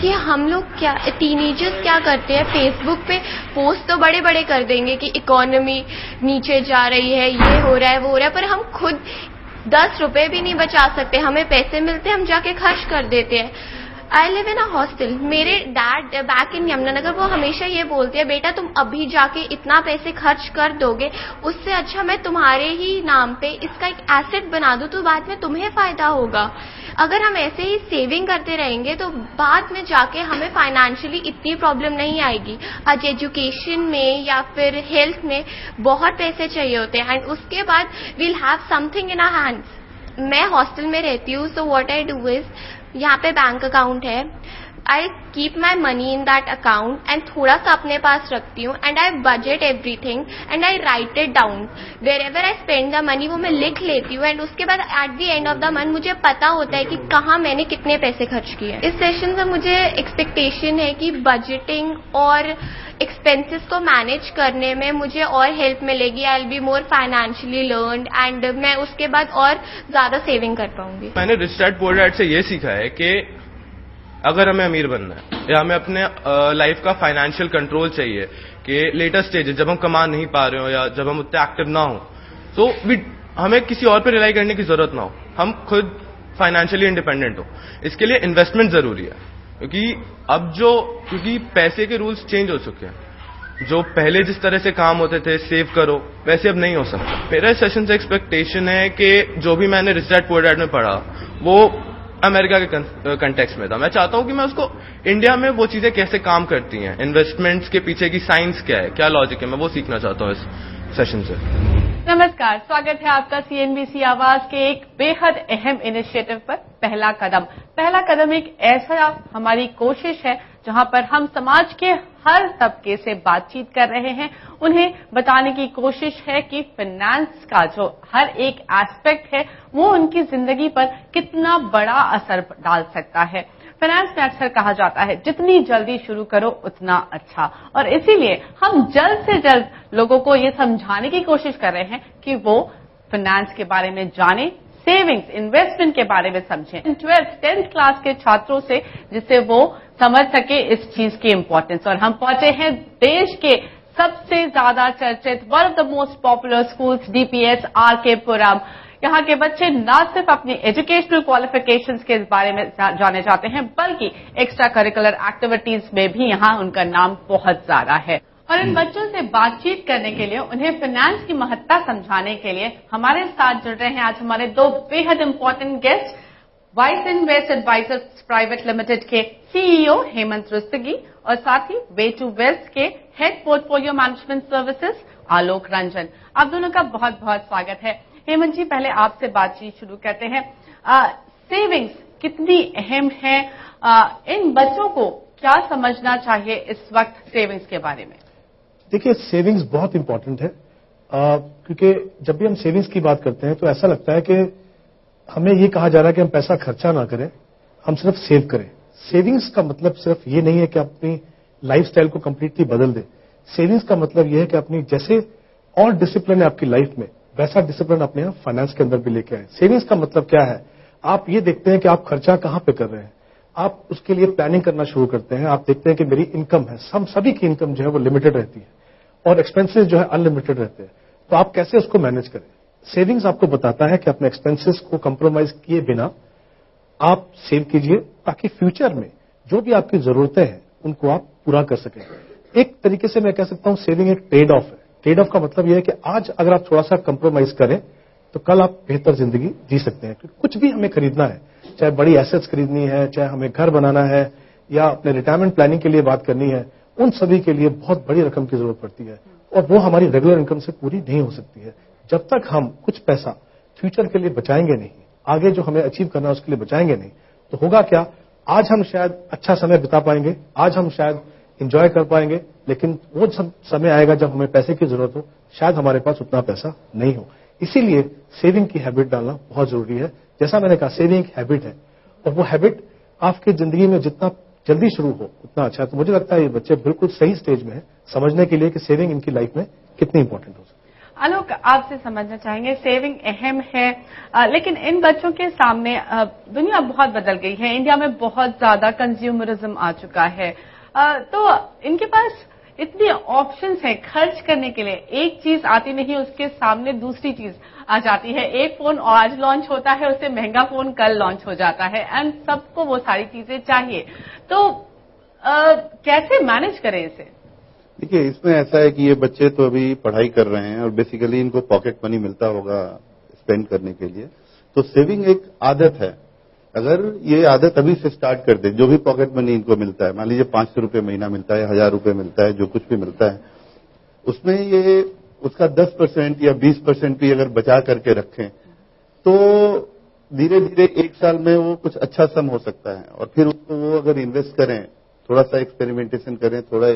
देखिए हम लोग क्या टीनेजर्स क्या करते हैं, फेसबुक पे पोस्ट तो बड़े बड़े कर देंगे कि इकोनॉमी नीचे जा रही है, ये हो रहा है वो हो रहा है, पर हम खुद 10 रुपए भी नहीं बचा सकते। हमें पैसे मिलते हैं, हम जाके खर्च कर देते हैं। I live in a hostel. मेरे डैड बैक इन यमुनानगर वो हमेशा ये बोलते हैं, बेटा तुम अभी जाके इतना पैसे खर्च कर दोगे, उससे अच्छा मैं तुम्हारे ही नाम पे इसका एक एसेट बना दूं तो बाद में तुम्हें फायदा होगा। अगर हम ऐसे ही सेविंग करते रहेंगे तो बाद में जाके हमें फाइनेंशियली इतनी प्रॉब्लम नहीं आएगी। आज एजुकेशन में या फिर हेल्थ में बहुत पैसे चाहिए होते हैं एंड उसके बाद we'll have something in our hands. मैं हॉस्टल में रहती हूँ, so what I do is, यहाँ पे बैंक अकाउंट है, I keep my money in that account and थोड़ा सा अपने पास रखती हूँ and I budget everything and I write it down. Wherever I spend the money वो मैं लिख लेती हूँ एंड उसके बाद at the end of the month मुझे पता होता है कि कहाँ मैंने कितने पैसे खर्च किए। इस सेशन से मुझे एक्सपेक्टेशन है कि बजटिंग और एक्सपेंसेस को मैनेज करने में मुझे और हेल्प मिलेगी। I will be more financially learned and मैं उसके बाद और ज्यादा सेविंग कर पाऊंगी। मैंने रिच डैड पुअर डैड से ये सीखा है कि अगर हमें अमीर बनना है या हमें अपने लाइफ का फाइनेंशियल कंट्रोल चाहिए कि लेटर स्टेज जब हम कमा नहीं पा रहे हो या जब हम उतने एक्टिव ना हो, तो हमें किसी और पर रिलाई करने की जरूरत ना हो, हम खुद फाइनेंशियली इंडिपेंडेंट हो। इसके लिए इन्वेस्टमेंट जरूरी है, क्योंकि पैसे के रूल्स चेंज हो चुके हैं। जो पहले जिस तरह से काम होते थे सेव करो, वैसे अब नहीं हो सकता। मेरा सेशन से एक्सपेक्टेशन है कि जो भी मैंने रिच डैड पुअर डैड में पढ़ा वो अमेरिका के कंटेक्स्ट में था। मैं चाहता हूं कि मैं उसको इंडिया में वो चीजें कैसे काम करती हैं, इन्वेस्टमेंट्स के पीछे की साइंस क्या है, क्या लॉजिक है, मैं वो सीखना चाहता हूं इस सेशन से। नमस्कार, स्वागत है आपका सीएनबीसी आवाज के एक बेहद अहम इनिशिएटिव पर पहला कदम। पहला कदम एक ऐसा हमारी कोशिश है जहां पर हम समाज के हर तबके से बातचीत कर रहे हैं। उन्हें बताने की कोशिश है कि फाइनेंस का जो हर एक एस्पेक्ट है वो उनकी जिंदगी पर कितना बड़ा असर डाल सकता है। फाइनेंस में अक्सर कहा जाता है जितनी जल्दी शुरू करो उतना अच्छा, और इसीलिए हम जल्द से जल्द लोगों को ये समझाने की कोशिश कर रहे हैं कि वो फाइनेंस के बारे में जाने, सेविंग्स, इन्वेस्टमेंट के बारे में समझें 10th क्लास के छात्रों से, जिससे वो समझ सके इस चीज की इम्पोर्टेंस। और हम पहुंचे हैं देश के सबसे ज्यादा चर्चित one of the most popular schools DPS RK Puram. यहाँ के बच्चे न सिर्फ अपनी एजुकेशनल क्वालिफिकेशंस के बारे में जाने जाते हैं बल्कि एक्स्ट्रा करिकुलर एक्टिविटीज में भी यहाँ उनका नाम बहुत ज्यादा है। और इन बच्चों से बातचीत करने के लिए, उन्हें फाइनेंस की महत्ता समझाने के लिए हमारे साथ जुड़ रहे हैं आज हमारे दो बेहद important guest, wise invest advisors private limited के सीईओ हेमंत रुस्तगी और साथ ही वे टू वेल्थ के head portfolio management services Alok Ranjan. आप दोनों का बहुत बहुत स्वागत है। हेमंत जी, पहले आपसे बातचीत शुरू करते हैं। सेविंग्स कितनी अहम है, इन बच्चों को क्या समझना चाहिए इस वक्त सेविंग्स के बारे में? देखिए, सेविंग्स बहुत इंपॉर्टेंट है क्योंकि जब भी हम सेविंग्स की बात करते हैं तो ऐसा लगता है कि हमें ये कहा जा रहा है कि हम पैसा खर्चा ना करें, हम सिर्फ सेव करें। सेविंग्स का मतलब सिर्फ ये नहीं है कि अपनी लाइफस्टाइल को कंप्लीटली बदल दें। सेविंग्स का मतलब ये है कि अपनी जैसे और डिसिप्लिन है आपकी लाइफ में, वैसा डिसिप्लिन अपने यहाँ फाइनेंस के अंदर भी लेके आए। सेविंग्स का मतलब क्या है? आप ये देखते हैं कि आप खर्चा कहां पे कर रहे हैं, आप उसके लिए प्लानिंग करना शुरू करते हैं। आप देखते हैं कि मेरी इनकम है, सभी की इनकम जो है वो लिमिटेड रहती है और एक्सपेंसेस जो है अनलिमिटेड रहते हैं, तो आप कैसे उसको मैनेज करें। सेविंग्स आपको बताता है कि अपने एक्सपेंसेस को कंप्रोमाइज किए बिना आप सेव कीजिए ताकि फ्यूचर में जो भी आपकी जरूरतें हैं उनको आप पूरा कर सकें। एक तरीके से मैं कह सकता हूं सेविंग एक ट्रेड ऑफ है। ट्रेड ऑफ का मतलब यह है कि आज अगर आप थोड़ा सा कंप्रोमाइज करें तो कल आप बेहतर जिंदगी जी सकते हैं। कुछ भी हमें खरीदना है, चाहे बड़ी एसेट्स खरीदनी है, चाहे हमें घर बनाना है या अपने रिटायरमेंट प्लानिंग के लिए बात करनी है, उन सभी के लिए बहुत बड़ी रकम की जरूरत पड़ती है और वो हमारी रेगुलर इनकम से पूरी नहीं हो सकती है। जब तक हम कुछ पैसा फ्यूचर के लिए बचाएंगे नहीं, आगे जो हमें अचीव करना है उसके लिए बचाएंगे नहीं, तो होगा क्या? आज हम शायद अच्छा समय बिता पाएंगे, आज हम शायद एंजॉय कर पाएंगे, लेकिन वो समय आएगा जब हमें पैसे की जरूरत हो, शायद हमारे पास उतना पैसा नहीं हो। इसीलिए सेविंग की हैबिट डालना बहुत जरूरी है। जैसा मैंने कहा, सेविंग एक हैबिट है और वो हैबिट आपकी जिंदगी में जितना जल्दी शुरू हो उतना अच्छा है। तो मुझे लगता है ये बच्चे बिल्कुल सही स्टेज में है समझने के लिए कि सेविंग इनकी लाइफ में कितनी इंपॉर्टेंट हो सकती है। आलोक, आपसे समझना चाहेंगे, सेविंग अहम है, लेकिन इन बच्चों के सामने दुनिया बहुत बदल गई है। इंडिया में बहुत ज्यादा कंज्यूमरिज्म आ चुका है, तो इनके पास इतनी ऑप्शंस हैं खर्च करने के लिए। एक चीज आती नहीं, उसके सामने दूसरी चीज आ जाती है। एक फोन आज लॉन्च होता है, उससे महंगा फोन कल लॉन्च हो जाता है, एंड सबको वो सारी चीजें चाहिए। तो कैसे मैनेज करें इसे? देखिए, इसमें ऐसा है कि ये बच्चे तो अभी पढ़ाई कर रहे हैं और बेसिकली इनको पॉकेट मनी मिलता होगा स्पेंड करने के लिए। तो सेविंग एक आदत है। अगर ये आदत अभी से स्टार्ट कर दे, जो भी पॉकेट मनी इनको मिलता है, मान लीजिए 500 रुपये महीना मिलता है, 1000 रुपये मिलता है, जो कुछ भी मिलता है, उसमें ये उसका 10% या 20% भी अगर बचा करके रखें तो धीरे धीरे एक साल में वो कुछ अच्छा सम हो सकता है। और फिर उसको वो अगर इन्वेस्ट करें, थोड़ा सा एक्सपेरिमेंटेशन करें, थोड़ा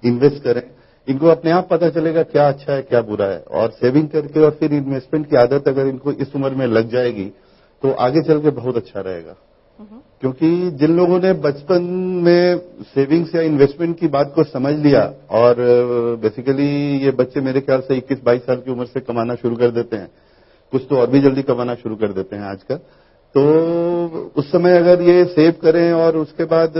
इन्वेस्ट करें, इनको अपने आप पता चलेगा क्या अच्छा है क्या बुरा है। और सेविंग करके और फिर इन्वेस्टमेंट की आदत अगर इनको इस उम्र में लग जाएगी तो आगे चल के बहुत अच्छा रहेगा। क्योंकि जिन लोगों ने बचपन में सेविंग्स या इन्वेस्टमेंट की बात को समझ लिया, और बेसिकली ये बच्चे मेरे ख्याल से 21-22 साल की उम्र से कमाना शुरू कर देते हैं, कुछ तो और भी जल्दी कमाना शुरू कर देते हैं आजकल। तो उस समय अगर ये सेव करें और उसके बाद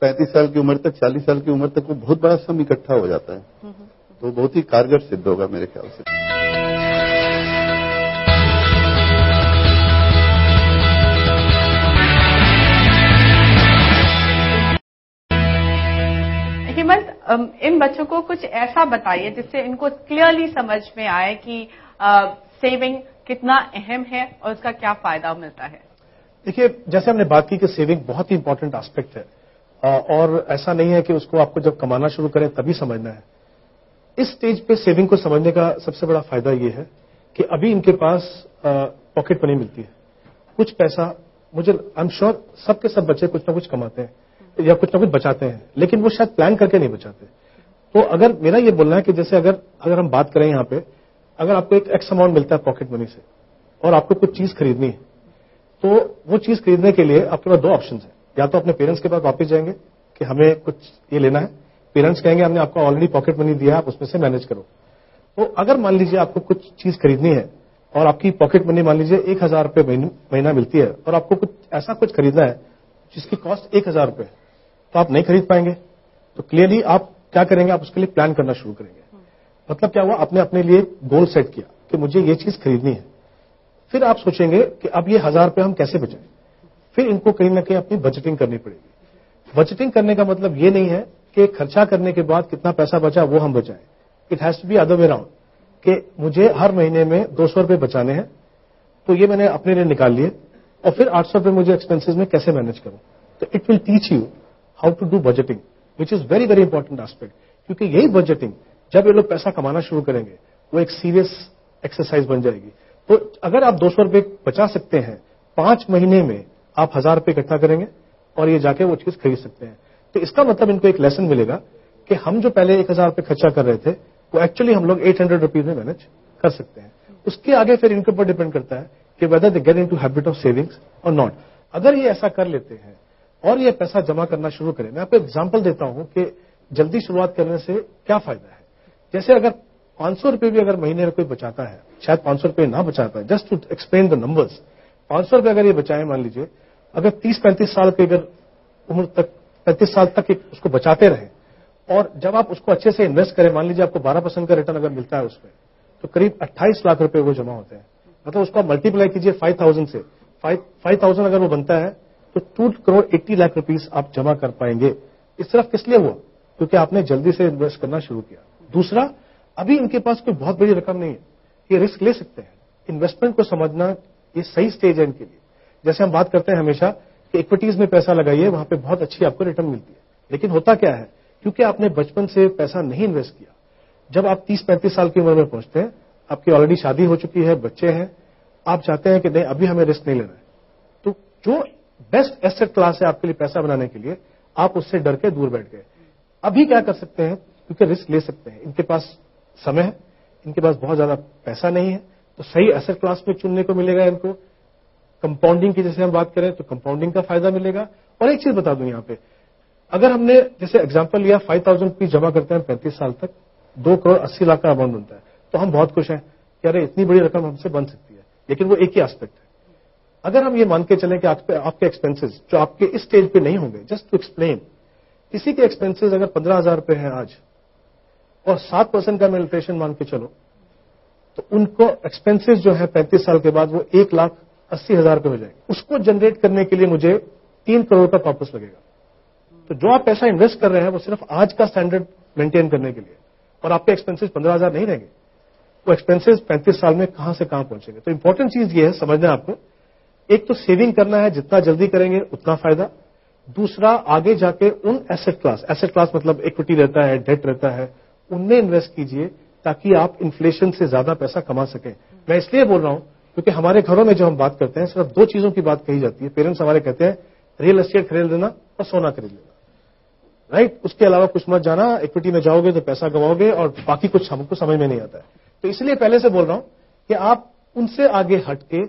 35 साल की उम्र तक, 40 साल की उम्र तक वो बहुत बड़ा सम इकट्ठा हो जाता है। तो बहुत ही कारगर सिद्ध होगा मेरे ख्याल से। हेमंत, इन बच्चों को कुछ ऐसा बताइए जिससे इनको क्लियरली समझ में आए कि सेविंग कितना अहम है और उसका क्या फायदा मिलता है। देखिए, जैसे हमने बात की कि सेविंग बहुत ही इंपॉर्टेंट एस्पेक्ट है, और ऐसा नहीं है कि उसको आपको जब कमाना शुरू करें तभी समझना है। इस स्टेज पे सेविंग को समझने का सबसे बड़ा फायदा ये है कि अभी इनके पास पॉकेट मनी मिलती है, कुछ पैसा। मुझे आई एम श्योर सबके सब बच्चे कुछ ना कुछ कमाते हैं या कुछ ना कुछ बचाते हैं, लेकिन वो शायद प्लान करके नहीं बचाते। तो अगर मेरा ये बोलना है कि जैसे अगर हम बात करें यहाँ पे, अगर आपको एक एक्स अमाउंट मिलता है पॉकेट मनी से और आपको कुछ चीज खरीदनी है, तो वो चीज खरीदने के लिए आपके पास दो ऑप्शन है। या तो अपने पेरेंट्स के पास वापस जाएंगे कि हमें कुछ ये लेना है, पेरेंट्स कहेंगे हमने आपको ऑलरेडी पॉकेट मनी दिया है, आप उसमें से मैनेज करो। तो अगर मान लीजिए आपको कुछ चीज खरीदनी है और आपकी पॉकेट मनी मान लीजिए 1000 रुपये महीना मिलती है और आपको कुछ ऐसा कुछ खरीदना है जिसकी कॉस्ट 1000 रुपये, तो आप नहीं खरीद पाएंगे। तो क्लियरली आप क्या करेंगे, आप उसके लिए प्लान करना शुरू करेंगे। मतलब क्या हुआ, आपने अपने लिए गोल सेट किया कि मुझे ये चीज खरीदनी है। फिर आप सोचेंगे कि अब ये 1000 रुपये हम कैसे बचाएं। फिर इनको कहीं ना कहीं अपनी बजटिंग करनी पड़ेगी। बजटिंग करने का मतलब ये नहीं है कि खर्चा करने के बाद कितना पैसा बचा वो हम बचाएं। It has to be other way round कि मुझे हर महीने में 200 रुपये बचाने हैं, तो ये मैंने अपने लिए निकाल लिए, और फिर 800 रुपये मुझे एक्सपेंसेस में कैसे मैनेज करूं। तो it will teach you how to do budgeting, which is very very important aspect. क्योंकि यही बजटिंग जब ये लोग पैसा कमाना शुरू करेंगे वो एक सीरियस एक्सरसाइज बन जाएगी। तो अगर आप 200 रुपये बचा सकते हैं, 5 महीने में आप 1000 रुपये इकट्ठा करेंगे और ये जाके वो चीज खरीद सकते हैं। तो इसका मतलब इनको एक लेसन मिलेगा कि हम जो पहले 1000 रुपये खर्चा कर रहे थे वो एक्चुअली हम लोग 800 रुपीज में मैनेज कर सकते हैं। उसके आगे फिर इनके ऊपर डिपेंड करता है कि whether they get into habit of savings और नॉट। अगर ये ऐसा कर लेते हैं और ये पैसा जमा करना शुरू करें, मैं आपको एग्जांपल देता हूं कि जल्दी शुरुआत करने से क्या फायदा है। जैसे अगर 500 रुपये भी अगर महीने में कोई बचाता है, शायद 500 रुपये ना बचाता है, just to explain the numbers, 500 रुपये अगर ये बचाए, मान लीजिए अगर 30-35 साल के अगर उम्र तक 35 साल तक उसको बचाते रहे, और जब आप उसको अच्छे से इन्वेस्ट करें, मान लीजिए आपको 12% का रिटर्न अगर मिलता है उसमें, तो करीब 28 लाख रुपए वो जमा होते हैं। मतलब उसको मल्टीप्लाई कीजिए 5000 से, 5000 अगर वो बनता है तो 2,80,00,000 रुपीज आप जमा कर पाएंगे। इस तरफ किस लिए हुआ, क्योंकि आपने जल्दी से इन्वेस्ट करना शुरू किया। दूसरा, अभी इनके पास कोई बहुत बड़ी रकम नहीं है, ये रिस्क ले सकते हैं। इन्वेस्टमेंट को समझना ये सही स्टेज है इनके लिए। जैसे हम बात करते हैं हमेशा कि इक्विटीज में पैसा लगाइए, वहां पे बहुत अच्छी आपको रिटर्न मिलती है, लेकिन होता क्या है, क्योंकि आपने बचपन से पैसा नहीं इन्वेस्ट किया, जब आप 30-35 साल की उम्र में पहुंचते हैं, आपकी ऑलरेडी शादी हो चुकी है, बच्चे हैं, आप चाहते हैं कि नहीं अभी हमें रिस्क नहीं लेना है, तो जो बेस्ट एसेट क्लास है आपके लिए पैसा बनाने के लिए, आप उससे डर के दूर बैठ गए। अभी क्या कर सकते हैं, क्योंकि रिस्क ले सकते हैं, इनके पास समय है, इनके पास बहुत ज्यादा पैसा नहीं है, तो सही एसेट क्लास में चुनने को मिलेगा इनको। कंपाउंडिंग की जैसे हम बात करें तो कंपाउंडिंग का फायदा मिलेगा। और एक चीज बता दूं यहां पे, अगर हमने जैसे एग्जांपल लिया 5000 रुपीज जमा करते हैं 35 साल तक, 2,80,00,000 का अमाउंट बनता है, तो तो हम बहुत खुश हैं कि अरे इतनी बड़ी रकम हमसे बन सकती है। लेकिन वो एक ही एस्पेक्ट है। अगर हम ये मान के चलें कि आपके एक्सपेंसेस जो आपके इस स्टेज पे नहीं होंगे, जस्ट टू एक्सप्लेन, किसी के एक्सपेंसेस अगर 15,000 रुपए है आज और 7% का इन्फ्लेशन मान के चलो, तो उनको एक्सपेंसेस जो है 35 साल के बाद वो 1,80,000 रुपए हो जाएंगे। उसको जनरेट करने के लिए मुझे 3 करोड़ का कॉर्पस लगेगा। तो जो आप पैसा इन्वेस्ट कर रहे हैं वो सिर्फ आज का स्टैंडर्ड मेंटेन करने के लिए, और आपके एक्सपेंसेस 15,000 नहीं रहेंगे। वो एक्सपेंसेस 35 साल में कहां से कहां पहुंचेंगे। तो इंपॉर्टेंट चीज ये है समझना आपको, एक तो सेविंग करना है, जितना जल्दी करेंगे उतना फायदा। दूसरा, आगे जाके उन एसेट क्लास मतलब इक्विटी रहता है, डेट रहता है, उनमें इन्वेस्ट कीजिए ताकि आप इन्फ्लेशन से ज्यादा पैसा कमा सकें। मैं इसलिए बोल रहा हूं क्योंकि हमारे घरों में जो हम बात करते हैं सिर्फ 2 चीजों की बात कही जाती है। पेरेंट्स हमारे कहते हैं रियल एस्टेट खरीद लेना और सोना खरीद लेना, राइट, उसके अलावा कुछ मत जाना, इक्विटी में जाओगे तो पैसा गवाओगे और बाकी कुछ हमको समझ में नहीं आता है। तो इसलिए पहले से बोल रहा हूं कि आप उनसे आगे हटके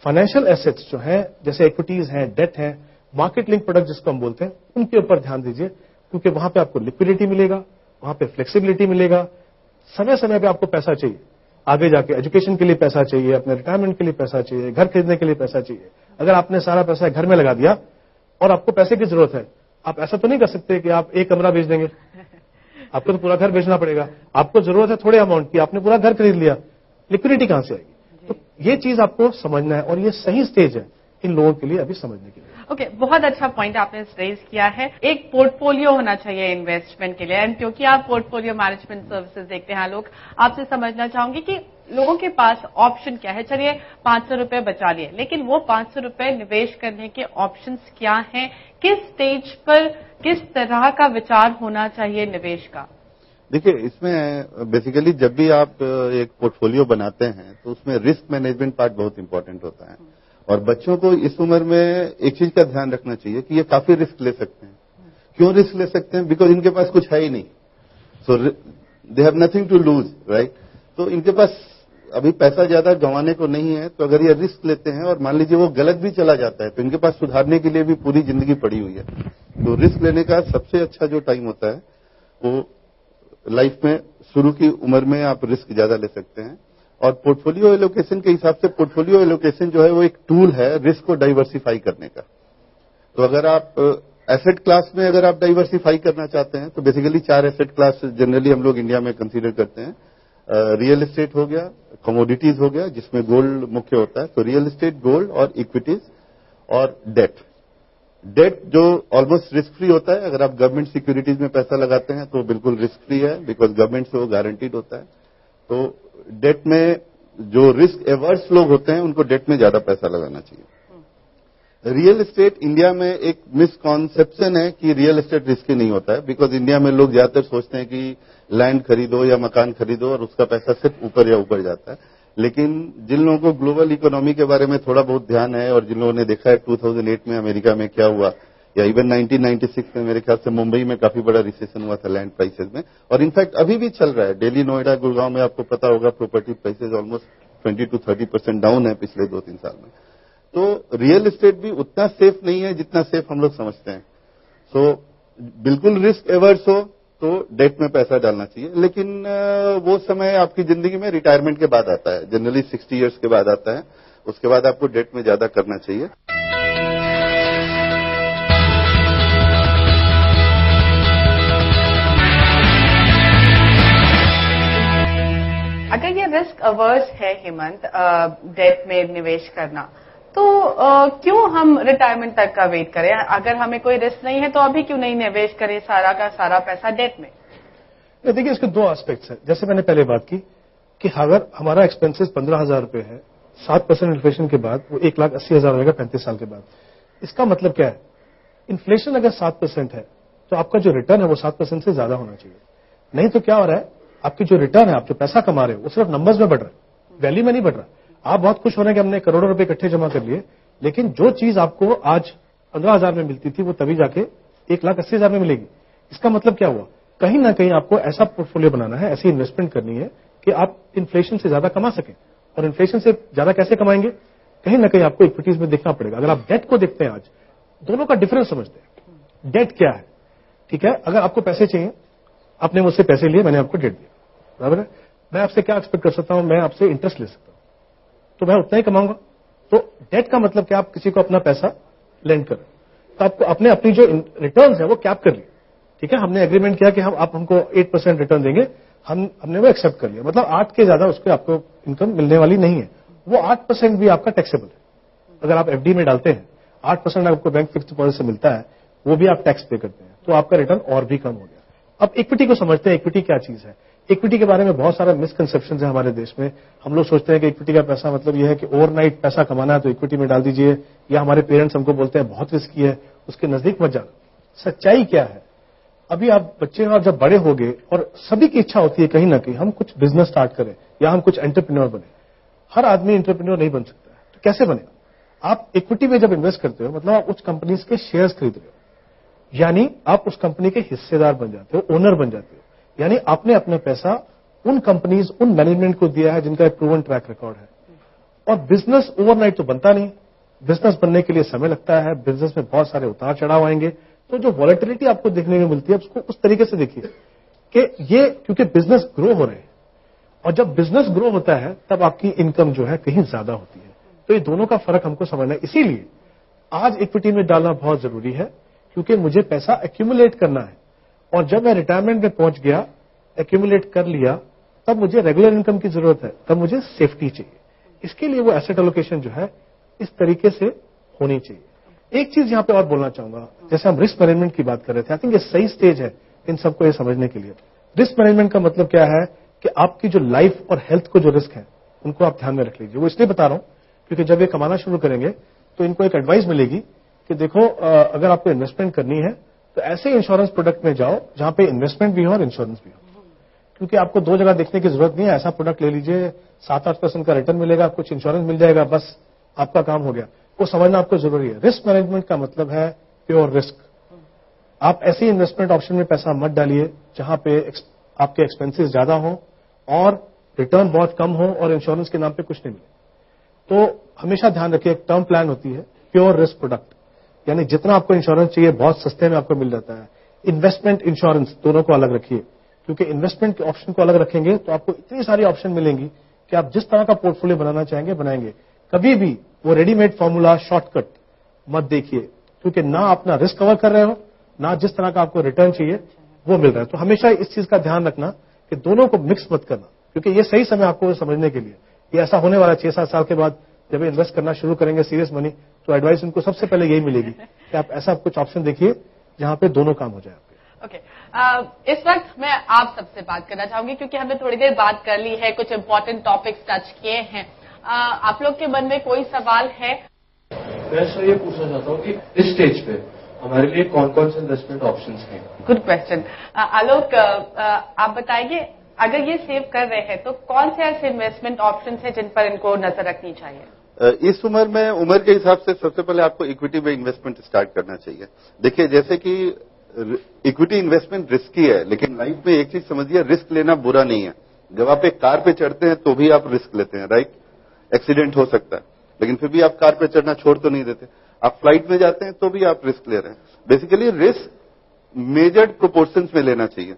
फाइनेंशियल एसेट्स जो है, जैसे इक्विटीज हैं, डेट है, मार्केट लिंक प्रोडक्ट जिसको हम बोलते हैं, उनके ऊपर ध्यान दीजिए, क्योंकि वहां पे आपको लिक्विडिटी मिलेगा, वहां पे फ्लेक्सिबिलिटी मिलेगा, समय समय पे आपको पैसा चाहिए, आगे जाके एजुकेशन के लिए पैसा चाहिए, अपने रिटायरमेंट के लिए पैसा चाहिए, घर खरीदने के लिए पैसा चाहिए। अगर आपने सारा पैसा घर में लगा दिया और आपको पैसे की जरूरत है, आप ऐसा तो नहीं कर सकते कि आप एक कमरा बेच देंगे, आपको तो पूरा घर बेचना पड़ेगा। आपको जरूरत है थोड़े अमाउंट की, आपने पूरा घर खरीद लिया, लिक्विडिटी कहां से आएगी। तो ये चीज आपको समझना है और ये सही स्टेज है इन लोगों के लिए अभी समझने के लिए। ओके, बहुत अच्छा पॉइंट आपने रेज किया है। एक पोर्टफोलियो होना चाहिए इन्वेस्टमेंट के लिए, एंड क्योंकि आप पोर्टफोलियो मैनेजमेंट सर्विसेज देखते हैं लोग, आपसे समझना चाहूंगी कि लोगों के पास ऑप्शन क्या है। चलिए 500 रुपए बचा लिए, लेकिन वो 500 रुपए निवेश करने के ऑप्शंस क्या हैं, किस स्टेज पर किस तरह का विचार होना चाहिए निवेश का। देखिए, इसमें बेसिकली जब भी आप एक पोर्टफोलियो बनाते हैं तो उसमें रिस्क मैनेजमेंट पार्ट बहुत इंपॉर्टेंट होता है। और बच्चों को इस उम्र में एक चीज का ध्यान रखना चाहिए कि ये काफी रिस्क ले सकते हैं। क्यों रिस्क ले सकते हैं? बिकॉज इनके पास कुछ है ही नहीं, so they have nothing to lose, right. तो इनके पास अभी पैसा ज्यादा गंवाने को नहीं है, तो अगर ये रिस्क लेते हैं और मान लीजिए वो गलत भी चला जाता है तो इनके पास सुधारने के लिए भी पूरी जिंदगी पड़ी हुई है। तो रिस्क लेने का सबसे अच्छा जो टाइम होता है वो लाइफ में शुरू की उम्र में आप रिस्क ज्यादा ले सकते हैं। और पोर्टफोलियो एलोकेशन के हिसाब से पोर्टफोलियो एलोकेशन जो है वो एक टूल है रिस्क को डाइवर्सिफाई करने का। तो अगर आप एसेट क्लास में अगर आप डाइवर्सिफाई करना चाहते हैं तो बेसिकली 4 एसेट क्लास जनरली हम लोग इंडिया में कंसीडर करते हैं। रियल एस्टेट हो गया, कमोडिटीज हो गया जिसमें गोल्ड मुख्य होता है, तो रियल एस्टेट, गोल्ड और इक्विटीज और डेट। डेट जो ऑलमोस्ट रिस्क फ्री होता है, अगर आप गवर्नमेंट सिक्योरिटीज में पैसा लगाते हैं तो बिल्कुल रिस्क फ्री है, बिकॉज गवर्नमेंट से वो गारंटीड होता है। तो डेट में जो रिस्क एवर्स लोग होते हैं उनको डेट में ज्यादा पैसा लगाना चाहिए। रियल एस्टेट इंडिया में एक मिसकॉन्सेप्शन है कि रियल एस्टेट रिस्की नहीं होता है, बिकॉज इंडिया में लोग ज्यादातर सोचते हैं कि लैंड खरीदो या मकान खरीदो और उसका पैसा सिर्फ ऊपर या ऊपर जाता है। लेकिन जिन लोगों को ग्लोबल इकोनॉमी के बारे में थोड़ा बहुत ध्यान है और जिन लोगों ने देखा है 2008 में अमेरिका में क्या हुआ, या इवन 1996 में मेरे ख्याल से मुंबई में काफी बड़ा रिसेशन हुआ था लैंड प्राइसेस में, और इनफैक्ट अभी भी चल रहा है। दिल्ली, नोएडा, गुड़गांव में आपको पता होगा property prices almost 20 to 30% down है पिछले 2-3 साल में। तो रियल एस्टेट भी उतना सेफ नहीं है जितना सेफ हम लोग समझते हैं। सो बिल्कुल रिस्क एवर्स हो तो डेट में पैसा डालना चाहिए, लेकिन वो समय आपकी जिंदगी में रिटायरमेंट के बाद आता है, जनरली 60 ईयर्स के बाद आता है। उसके बाद आपको डेट में ज्यादा करना चाहिए। अगर ये रिस्क अवर्स है हेमंत, डेट में निवेश करना, तो क्यों हम रिटायरमेंट तक का वेट करें? अगर हमें कोई रिस्क नहीं है तो अभी क्यों नहीं निवेश करें सारा का सारा पैसा डेट में? देखिए, इसके 2 एस्पेक्ट्स हैं। जैसे मैंने पहले बात की कि अगर हमारा एक्सपेंसेस 15,000 रुपए है, 7% इन्फ्लेशन के बाद वो 1,80,000 हो जाएगा 35 साल के बाद। इसका मतलब क्या है? इन्फ्लेशन अगर 7% है तो आपका जो रिटर्न है वो 7% से ज्यादा होना चाहिए। नहीं तो क्या हो रहा है, आपकी जो रिटर्न है, आप जो पैसा कमा रहे हो वो सिर्फ नंबर्स में बढ़ रहा है, वैल्यू में नहीं बढ़ रहा। आप बहुत खुश हो रहे हैं कि हमने करोड़ों रुपए इकट्ठे जमा कर लिए, लेकिन जो चीज आपको आज 15,000 में मिलती थी वो तभी जाके 1,80,000 में मिलेगी। इसका मतलब क्या हुआ? कहीं ना कहीं आपको ऐसा पोर्टफोलियो बनाना है, ऐसी इन्वेस्टमेंट करनी है कि आप इन्फ्लेशन से ज्यादा कमा सकें। और इन्फ्लेशन से ज्यादा कैसे कमाएंगे? कहीं ना कहीं आपको इक्विटीज में देखना पड़ेगा। अगर आप डेट को देखते हैं, आज दोनों का डिफरेंस समझते हैं। डेट क्या है? ठीक है, अगर आपको पैसे चाहिए, आपने मुझसे पैसे लिए, मैंने आपको डेट दिया, बराबर है। मैं आपसे क्या एक्सपेक्ट कर सकता हूं, मैं आपसे इंटरेस्ट ले सकता हूं, तो मैं उतना ही कमाऊंगा। तो डेट का मतलब क्या, आप किसी को अपना पैसा लेंड करें, तो आपको अपनी जो रिटर्न्स है वो कैप कर लिए, ठीक है। हमने एग्रीमेंट किया कि आप हमको 8% रिटर्न देंगे, हमने वो एक्सेप्ट कर लिया, मतलब 8 के ज्यादा उसको आपको इनकम मिलने वाली नहीं है। वो 8% भी आपका टैक्सेबल है। अगर आप एफडी में डालते हैं 8% आपको बैंक फिक्स डिपॉजिट से मिलता है, वो भी आप टैक्स पे करते हैं, तो आपका रिटर्न और भी कम हो गया। अब इक्विटी को समझते हैं, इक्विटी क्या चीज है। इक्विटी के बारे में बहुत सारा मिसकंसेप्शन है हमारे देश में। हम लोग सोचते हैं कि इक्विटी का पैसा मतलब यह है कि ओवरनाइट पैसा कमाना है तो इक्विटी में डाल दीजिए, या हमारे पेरेंट्स हमको बोलते हैं बहुत रिस्की है, उसके नजदीक मत जाना। सच्चाई क्या है, अभी आप बच्चे और जब बड़े हो गए और सभी की इच्छा होती है कहीं ना कहीं हम कुछ बिजनेस स्टार्ट करें या हम कुछ एंटरप्रेन्योर बने। हर आदमी एंटरप्रेन्योर नहीं बन सकता है, तो कैसे बनेगा? आप इक्विटी में जब इन्वेस्ट करते हो मतलब आप उस कंपनीज के शेयर्स खरीद रहे हो, यानी आप उस कंपनी के हिस्सेदार बन जाते हो, ओनर बन जाते हो। यानी आपने अपना पैसा उन कंपनीज, उन मैनेजमेंट को दिया है जिनका एक प्रूवन ट्रैक रिकॉर्ड है। और बिजनेस ओवरनाइट तो बनता नहीं, बिजनेस बनने के लिए समय लगता है, बिजनेस में बहुत सारे उतार चढ़ाव आएंगे। तो जो वॉलेटिलिटी आपको देखने को मिलती है उसको उस तरीके से देखिए कि ये क्योंकि बिजनेस ग्रो हो रहे हैं, और जब बिजनेस ग्रो होता है तब आपकी इनकम जो है कहीं ज्यादा होती है। तो ये दोनों का फर्क हमको समझना है। इसीलिए आज इक्विटी में डालना बहुत जरूरी है, क्योंकि मुझे पैसा एक्यूमुलेट करना है, और जब मैं रिटायरमेंट में पहुंच गया, एक्यूमुलेट कर लिया, तब मुझे रेगुलर इनकम की जरूरत है, तब मुझे सेफ्टी चाहिए। इसके लिए वो एसेट एलोकेशन जो है इस तरीके से होनी चाहिए। एक चीज यहां पे और बोलना चाहूंगा, जैसे हम रिस्क मैनेजमेंट की बात कर रहे थे, आई थिंक ये सही स्टेज है इन सबको ये समझने के लिए। रिस्क मैनेजमेंट का मतलब क्या है कि आपकी जो लाइफ और हेल्थ को जो रिस्क है उनको आप ध्यान में रख लीजिए। वो इसलिए बता रहा हूं क्योंकि जब ये कमाना शुरू करेंगे तो इनको एक एडवाइस मिलेगी कि देखो अगर आपको इन्वेस्टमेंट करनी है तो ऐसे इंश्योरेंस प्रोडक्ट में जाओ जहां पे इन्वेस्टमेंट भी हो और इंश्योरेंस भी हो, क्योंकि आपको दो जगह देखने की जरूरत नहीं है। ऐसा प्रोडक्ट ले लीजिए, 7-8% का रिटर्न मिलेगा, कुछ इंश्योरेंस मिल जाएगा, बस आपका काम हो गया। वो समझना आपको जरूरी है। रिस्क मैनेजमेंट का मतलब है प्योर रिस्क। आप ऐसे इन्वेस्टमेंट ऑप्शन में पैसा मत डालिए जहां पे आपके एक्सपेंसेस ज्यादा हो और रिटर्न बहुत कम हो और इंश्योरेंस के नाम पे कुछ नहीं मिले। तो हमेशा ध्यान रखिए, एक टर्म प्लान होती है प्योर रिस्क प्रोडक्ट, यानी जितना आपको इंश्योरेंस चाहिए बहुत सस्ते में आपको मिल जाता है। इन्वेस्टमेंट, इंश्योरेंस दोनों को अलग रखिए, क्योंकि इन्वेस्टमेंट के ऑप्शन को अलग रखेंगे तो आपको इतनी सारी ऑप्शन मिलेंगी कि आप जिस तरह का पोर्टफोलियो बनाना चाहेंगे बनाएंगे। कभी भी वो रेडीमेड फॉर्मूला, शॉर्टकट मत देखिए, क्योंकि ना अपना रिस्क कवर कर रहे हो, ना जिस तरह का आपको रिटर्न चाहिए वो मिल रहा है। तो हमेशा इस चीज का ध्यान रखना कि दोनों को मिक्स मत करना, क्योंकि ये सही समय आपको समझने के लिए। ये ऐसा होने वाला 6-7 साल के बाद जब इन्वेस्ट करना शुरू करेंगे सीरियस मनी, तो एडवाइस उनको सबसे पहले यही मिलेगी कि आप ऐसा कुछ ऑप्शन देखिए जहां पे दोनों काम हो जाए आपके। ओके, इस वक्त मैं आप सबसे बात करना चाहूंगी क्योंकि हमने थोड़ी देर बात कर ली है, कुछ इंपॉर्टेंट टॉपिक्स टच किए हैं। आप लोग के मन में कोई सवाल है? मैं सर ये पूछना चाहता हूँ कि इस स्टेज पे हमारे लिए कौन कौन से इन्वेस्टमेंट ऑप्शंस हैं? Good question. आलोक, आप बताइए, अगर ये सेव कर रहे हैं तो कौन से ऐसे इन्वेस्टमेंट ऑप्शंस हैं जिन पर इनको नजर रखनी चाहिए? इस उम्र में, उम्र के हिसाब से सबसे पहले आपको इक्विटी में इन्वेस्टमेंट स्टार्ट करना चाहिए। देखिए, जैसे कि इक्विटी इन्वेस्टमेंट रिस्की है, लेकिन लाइफ में एक चीज समझिए, रिस्क लेना बुरा नहीं है। जब आप एक कार पे चढ़ते हैं तो भी आप रिस्क लेते हैं, राइट? एक्सीडेंट हो सकता है, लेकिन फिर भी आप कार पे चढ़ना छोड़ तो नहीं देते। आप फ्लाइट में जाते हैं तो भी आप रिस्क ले रहे हैं। बेसिकली रिस्क मेजर्ड प्रोपोर्शंस में लेना चाहिए,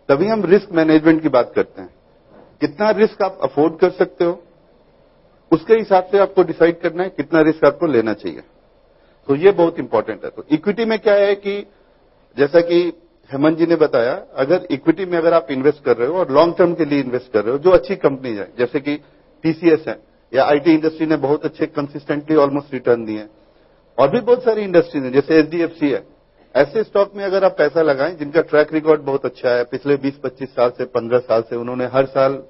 तभी हम रिस्क मैनेजमेंट की बात करते हैं। कितना रिस्क आप अफोर्ड कर सकते हो, उसके हिसाब से आपको डिसाइड करना है कितना रिस्क आपको लेना चाहिए। तो ये बहुत इंपॉर्टेंट है। तो इक्विटी में क्या है कि जैसा कि हेमंत जी ने बताया, अगर इक्विटी में अगर आप इन्वेस्ट कर रहे हो और लॉन्ग टर्म के लिए इन्वेस्ट कर रहे हो, जो अच्छी कंपनीज है, जैसे कि टीसीएस है या आईटी इंडस्ट्री ने बहुत अच्छे कंसिस्टेंटली ऑलमोस्ट रिटर्न दिए हैं, और भी बहुत सारी इंडस्ट्रीज है जैसे एचडीएफसी है, ऐसे स्टॉक में अगर आप पैसा लगाएं जिनका ट्रैक रिकॉर्ड बहुत अच्छा है, पिछले 20-25 साल से, 15 साल से उन्होंने हर साल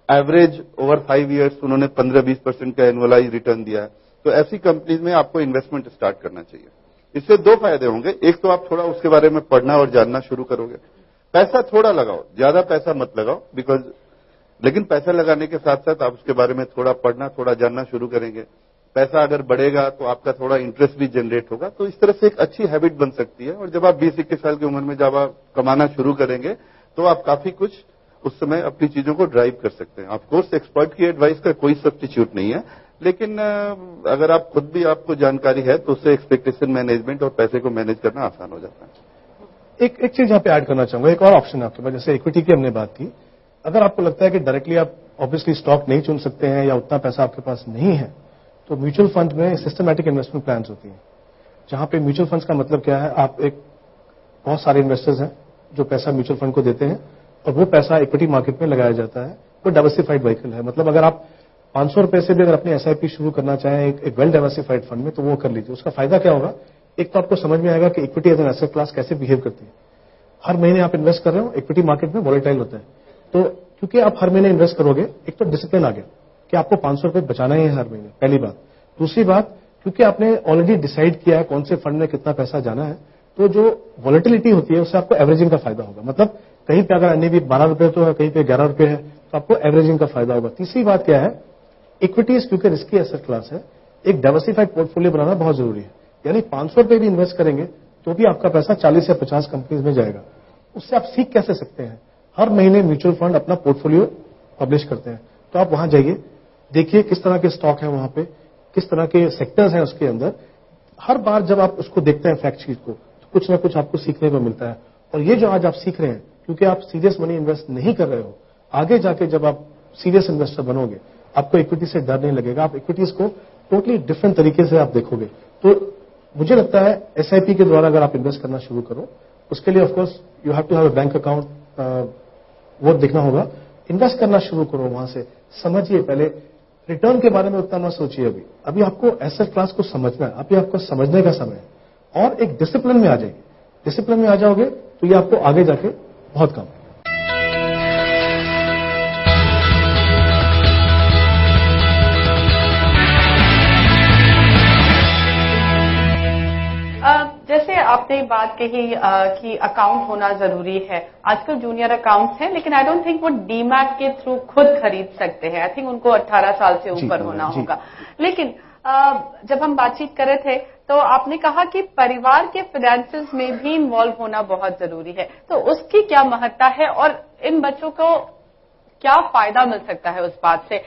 एवरेज ओवर 5 ईयर्स उन्होंने 15-20% का एनुअलाइज रिटर्न दिया है, तो ऐसी कंपनीज में आपको इन्वेस्टमेंट स्टार्ट करना चाहिए। इससे दो फायदे होंगे, एक तो आप थोड़ा उसके बारे में पढ़ना और जानना शुरू करोगे। पैसा थोड़ा लगाओ, ज्यादा पैसा मत लगाओ, बिकॉज लेकिन पैसा लगाने के साथ साथ आप उसके बारे में थोड़ा पढ़ना, थोड़ा जानना शुरू करेंगे। पैसा अगर बढ़ेगा तो आपका थोड़ा इंटरेस्ट भी जनरेट होगा, तो इस तरह से एक अच्छी हैबिट बन सकती है। और जब आप 20-21 साल की उम्र में जब आप कमाना शुरू करेंगे तो आप काफी कुछ उस समय अपनी चीजों को ड्राइव कर सकते हैं। ऑफकोर्स एक्सपर्ट की एडवाइस का कोई सब्स्टिट्यूट नहीं है, लेकिन अगर आप खुद भी आपको जानकारी है तो उससे एक्सपेक्टेशन मैनेजमेंट और पैसे को मैनेज करना आसान हो जाता है। एक चीज यहाँ पे ऐड करना चाहूंगा, एक और ऑप्शन है आपके पास। जैसे इक्विटी की हमने बात की, अगर आपको लगता है कि डायरेक्टली आप ऑब्वियसली स्टॉक नहीं चुन सकते हैं या उतना पैसा आपके पास नहीं है, तो म्यूचुअल फंड में सिस्टमैटिक इन्वेस्टमेंट प्लान्स होती हैं, जहां पे म्यूचुअल फंड्स का मतलब क्या है, आप एक बहुत सारे इन्वेस्टर्स हैं जो पैसा म्यूचुअल फंड को देते हैं और वो पैसा इक्विटी मार्केट में लगाया जाता है। वो डाइवर्सिफाइड व्हीकल है, मतलब अगर आप 500 रुपए से भी अगर अपनी एसआईपी शुरू करना चाहें एक वेल डाइवर्सिफाइड फंड में, तो वो कर लीजिए। उसका फायदा क्या होगा, एक तो आपको समझ में आएगा कि equity as an asset class कैसे बिहेव करती है। हर महीने आप इन्वेस्ट कर रहे हो, इक्विटी मार्केट में वॉलेटाइल होता है, तो क्योंकि आप हर महीने इन्वेस्ट करोगे, एक तो डिसिप्लिन आ गया कि आपको 500 रुपए बचाना ही है हर महीने, पहली बात। दूसरी बात, क्योंकि आपने ऑलरेडी डिसाइड किया है कौन से फंड में कितना पैसा जाना है, तो जो वॉलेटिलिटी होती है उससे आपको एवरेजिंग का फायदा होगा। मतलब कहीं पे अगर अन्य भी 12 रुपए तो है, कहीं पे 11 रुपए है, तो आपको एवरेजिंग का फायदा होगा। तीसरी बात क्या है, इक्विटीज क्योंकि रिस्की एसेट क्लास है, एक डाइवर्सिफाइड पोर्टफोलियो बनाना बहुत जरूरी है। यानी 500 रुपए भी इन्वेस्ट करेंगे तो भी आपका पैसा 40 या 50 कंपनीज में जाएगा। उससे आप सीख कैसे सकते हैं, हर महीने म्यूचुअल फंड अपना पोर्टफोलियो पब्लिश करते हैं, तो आप वहां जाइए, देखिए किस तरह के स्टॉक है वहां पे, किस तरह के सेक्टर्स हैं उसके अंदर। हर बार जब आप उसको देखते हैं फैक्ट शीट को, तो कुछ ना कुछ आपको सीखने को मिलता है। और ये जो आज आप सीख रहे हैं, क्योंकि आप सीरियस मनी इन्वेस्ट नहीं कर रहे हो, आगे जाके जब आप सीरियस इन्वेस्टर बनोगे, आपको इक्विटी से डर नहीं लगेगा, आप इक्विटीज को टोटली डिफरेंट तरीके से आप देखोगे। तो मुझे लगता है एसआईपी के द्वारा अगर आप इन्वेस्ट करना शुरू करो, उसके लिए of course you have to have a bank account, वो देखना होगा। इन्वेस्ट करना शुरू करो, वहां से समझिए, पहले रिटर्न के बारे में उतना मत सोचिए। अभी आपको एसेट क्लास को समझना है, अभी आपको समझने का समय है, और एक डिसिप्लिन में आ जाइए। डिसिप्लिन में आ जाओगे तो ये आपको आगे जाके बहुत काम है। जैसे आपने बात कही कि अकाउंट होना जरूरी है। आजकल जूनियर अकाउंट्स हैं, लेकिन आई डोंट थिंक वो डीमैट के थ्रू खुद खरीद सकते हैं। आई थिंक उनको 18 साल से ऊपर होना होगा। लेकिन जब हम बातचीत कर रहे थे तो आपने कहा कि परिवार के फाइनेंसेस में भी इन्वॉल्व होना बहुत जरूरी है, तो उसकी क्या महत्ता है और इन बच्चों को क्या फायदा मिल सकता है उस बात से?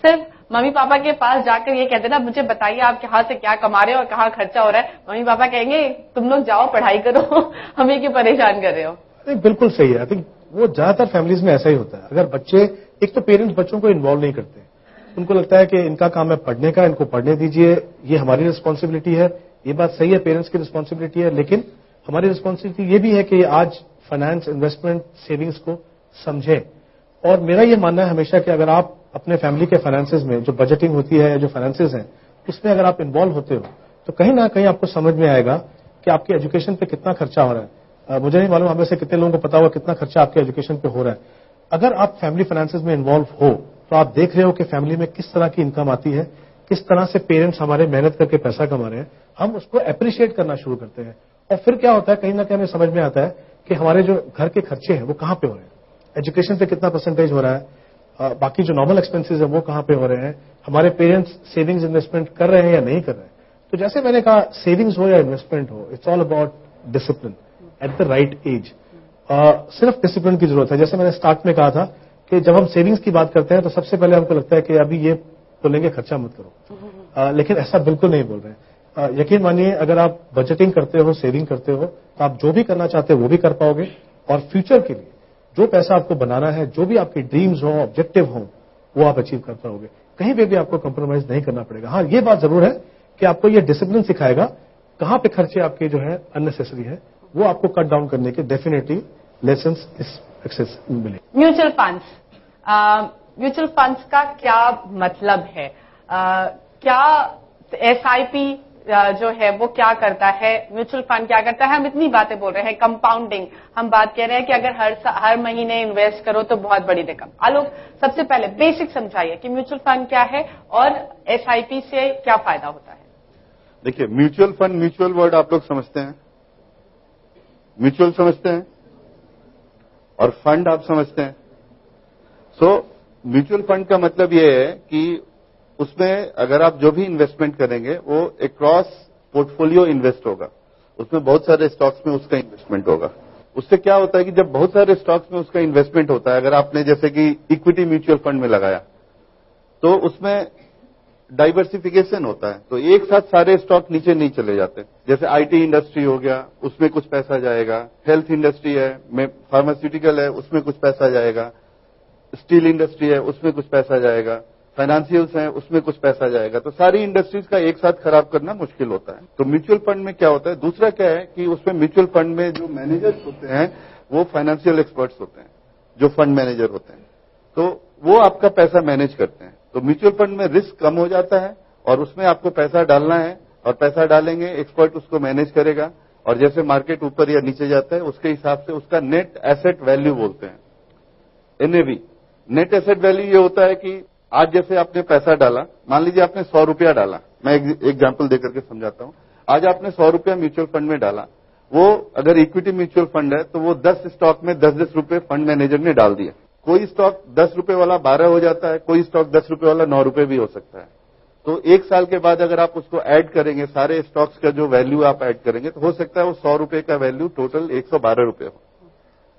सिर्फ मम्मी पापा के पास जाकर ये कहते ना, मुझे बताइए आप कहाँ से क्या कमा रहे हो और कहाँ खर्चा हो रहा है, मम्मी पापा कहेंगे तुम लोग जाओ पढ़ाई करो, हमें क्यों परेशान कर रहे हो? बिल्कुल सही है। आई थिंक वो ज्यादातर फैमिलीज में ऐसा ही होता है। अगर बच्चे, एक तो पेरेंट्स बच्चों को इन्वॉल्व नहीं करते, उनको लगता है कि इनका काम है पढ़ने का, इनको पढ़ने दीजिए, ये हमारी रिस्पॉन्सिबिलिटी है। ये बात सही है, पेरेंट्स की रिस्पॉन्सिबिलिटी है, लेकिन हमारी रिस्पॉन्सिबिलिटी ये भी है कि आज फाइनेंस, इन्वेस्टमेंट, सेविंग्स को समझें। और मेरा ये मानना है हमेशा कि अगर आप अपने फैमिली के फाइनेंसेस में जो बजटिंग होती है, जो फाइनेंसेस हैं, उसमें अगर आप इन्वॉल्व होते हो, तो कहीं ना कहीं आपको समझ में आएगा कि आपके एजुकेशन पे कितना खर्चा हो रहा है। मुझे नहीं मालूम हमें से कितने लोगों को पता होगा कितना खर्चा आपके एजुकेशन पे हो रहा है। अगर आप फैमिली फाइनेंसेस में इन्वॉल्व हो, तो आप देख रहे हो कि फैमिली में किस तरह की इनकम आती है, किस तरह से पेरेंट्स हमारे मेहनत करके पैसा कमा रहे हैं, हम उसको अप्रिशिएट करना शुरू करते हैं। और फिर क्या होता है, कहीं ना कहीं हमें समझ में आता है कि हमारे जो घर के खर्चे हैं वो कहां पे हो रहे हैं, एजुकेशन पे कितना परसेंटेज हो रहा है, बाकी जो नॉर्मल एक्सपेंसेस है वो कहां पे हो रहे हैं, हमारे पेरेंट्स सेविंग्स इन्वेस्टमेंट कर रहे हैं या नहीं कर रहे हैं। तो जैसे मैंने कहा, सेविंग्स हो या इन्वेस्टमेंट हो, it's all about discipline at the right age. सिर्फ डिसिप्लिन की जरूरत है। जैसे मैंने स्टार्ट में कहा था कि जब हम सेविंग्स की बात करते हैं तो सबसे पहले हमको लगता है कि अभी ये बोलेंगे खर्चा मत करो, लेकिन ऐसा बिल्कुल नहीं बोल रहे हैं। यकीन मानिए, अगर आप बजटिंग करते हो, सेविंग करते हो, तो आप जो भी करना चाहते हो वो भी कर पाओगे, और फ्यूचर के लिए जो पैसा आपको बनाना है, जो भी आपकी ड्रीम्स हो, ऑब्जेक्टिव हो, वो आप अचीव कर पाओगे। कहीं पे भी आपको कंप्रोमाइज नहीं करना पड़ेगा। हाँ, ये बात जरूर है कि आपको ये डिसिप्लिन सिखाएगा कहां पे खर्चे आपके जो है अननेसेसरी है, वो आपको कट डाउन करने के डेफिनेटली लेसन्स इस एक्सेस मिले। म्यूचुअल फंड्स, म्यूचुअल फंड्स का क्या मतलब है? क्या एसआईपी जो है वो क्या करता है, म्यूचुअल फंड क्या करता है? हम इतनी बातें बोल रहे हैं, कंपाउंडिंग, हम बात कह रहे हैं कि अगर हर महीने इन्वेस्ट करो तो बहुत बड़ी रकम। आलोक, सबसे पहले बेसिक समझाइए कि म्यूचुअल फंड क्या है और एसआईपी से क्या फायदा होता है? देखिए, म्यूचुअल फंड, म्यूचुअल वर्ड आप लोग समझते हैं, म्यूचुअल समझते हैं, और फंड आप समझते हैं। सो म्यूचुअल फंड का मतलब यह है कि उसमें अगर आप जो भी इन्वेस्टमेंट करेंगे वो एक क्रॉस पोर्टफोलियो इन्वेस्ट होगा, उसमें बहुत सारे स्टॉक्स में उसका इन्वेस्टमेंट होगा। उससे क्या होता है कि जब बहुत सारे स्टॉक्स में उसका इन्वेस्टमेंट होता है, अगर आपने जैसे कि इक्विटी म्यूचुअल फंड में लगाया, तो उसमें डाइवर्सिफिकेशन होता है, तो एक साथ सारे स्टॉक नीचे नहीं चले जाते। जैसे आईटी इंडस्ट्री हो गया, उसमें कुछ पैसा जाएगा, हेल्थ इंडस्ट्री है, फार्मास्यूटिकल है, उसमें कुछ पैसा जाएगा, स्टील इंडस्ट्री है उसमें कुछ पैसा जाएगा, फाइनेंशियल्स हैं उसमें कुछ पैसा जाएगा, तो सारी इंडस्ट्रीज का एक साथ खराब करना मुश्किल होता है। तो म्यूचुअल फंड में क्या होता है, दूसरा क्या है कि उसमें म्यूचुअल फंड में जो मैनेजर्स होते हैं वो फाइनेंशियल एक्सपर्ट्स होते हैं, जो फंड मैनेजर होते हैं, तो वो आपका पैसा मैनेज करते हैं। तो म्यूचुअल फंड में रिस्क कम हो जाता है और उसमें आपको पैसा डालना है और पैसा डालेंगे, एक्सपर्ट उसको मैनेज करेगा और जैसे मार्केट ऊपर या नीचे जाता है उसके हिसाब से उसका नेट एसेट वैल्यू बोलते हैं, एनएवी। नेट एसेट वैल्यू ये होता है कि आज जैसे आपने पैसा डाला, मान लीजिए आपने 100 रुपया डाला, मैं एग्जाम्पल देकर के समझाता हूं। आज आपने 100 रुपया म्यूचुअल फंड में डाला, वो अगर इक्विटी म्यूचुअल फंड है तो वो 10 स्टॉक में 10-10 रुपए फंड मैनेजर ने डाल दिया। कोई स्टॉक 10 रुपए वाला 12 हो जाता है, कोई स्टॉक 10 रुपए वाला 9 रुपए भी हो सकता है। तो एक साल के बाद अगर आप उसको ऐड करेंगे, सारे स्टॉक्स का जो वैल्यू आप ऐड करेंगे, तो हो सकता है वो 100 रुपए का वैल्यू टोटल 112 रुपए हो।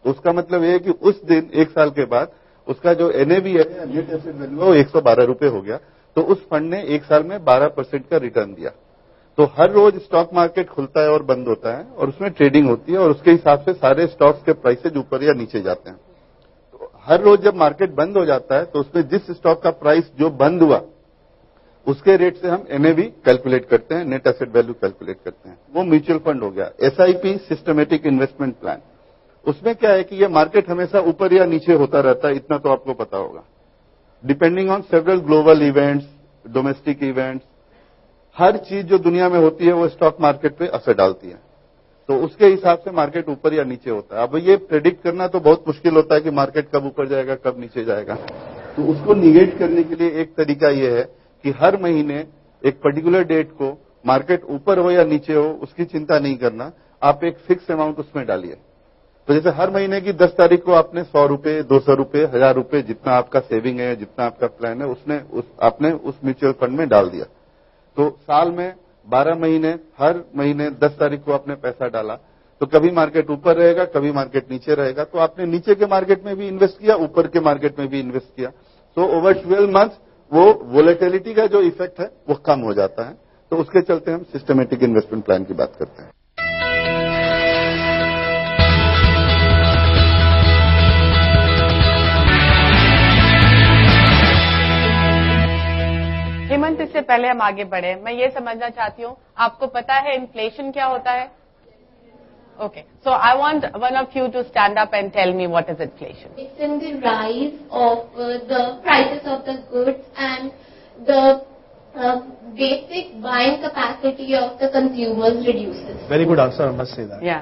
तो उसका मतलब ये है कि उस दिन एक साल के बाद उसका जो एनएवी है, नेट एसेट वैल्यू है, वो 112 रुपए हो गया। तो उस फंड ने एक साल में 12% का रिटर्न दिया। तो हर रोज स्टॉक मार्केट खुलता है और बंद होता है और उसमें ट्रेडिंग होती है और उसके हिसाब से सारे स्टॉक्स के प्राइसेज ऊपर या नीचे जाते हैं। तो हर रोज जब मार्केट बंद हो जाता है तो उसमें जिस स्टॉक का प्राइस जो बंद हुआ उसके रेट से हम एनएवी कैलकुलेट करते हैं, नेट एसेट वैल्यू कैलकुलेट करते हैं। वो म्यूचुअल फंड हो गया। एसआईपी, सिस्टमेटिक इन्वेस्टमेंट प्लान, उसमें क्या है कि ये मार्केट हमेशा ऊपर या नीचे होता रहता है, इतना तो आपको पता होगा, depending on several global events, domestic events. हर चीज जो दुनिया में होती है वो स्टॉक मार्केट पे असर डालती है, तो उसके हिसाब से मार्केट ऊपर या नीचे होता है। अब ये प्रेडिक्ट करना तो बहुत मुश्किल होता है कि मार्केट कब ऊपर जाएगा कब नीचे जाएगा। तो उसको निगेट करने के लिए एक तरीका ये है कि हर महीने एक पर्टिकुलर डेट को मार्केट ऊपर हो या नीचे हो उसकी चिंता नहीं करना, आप एक फिक्स अमाउंट उसमें डालिए। तो जैसे हर महीने की 10 तारीख को आपने 100 रुपए, 200 रुपए, 1000 रुपए, जितना आपका सेविंग है, जितना आपका प्लान है, आपने उस म्यूचुअल फंड में डाल दिया। तो साल में 12 महीने, हर महीने 10 तारीख को आपने पैसा डाला, तो कभी मार्केट ऊपर रहेगा, कभी मार्केट नीचे रहेगा। तो आपने नीचे के मार्केट में भी इन्वेस्ट किया, ऊपर के मार्केट में भी इन्वेस्ट किया। तो ओवर 12 मंथ वो वोलेटिलिटी का जो इफेक्ट है वो कम हो जाता है। तो उसके चलते हम सिस्टमेटिक इन्वेस्टमेंट प्लान की बात करते हैं। हेमंत, इससे पहले हम आगे बढ़े, मैं ये समझना चाहती हूँ, आपको पता है इन्फ्लेशन क्या होता है? Okay, so I want one of you to stand up and tell me what is inflation. It's in the rise of the prices of the goods and the basic buying capacity of the consumers reduces. Very good answer, I must say that. Yeah.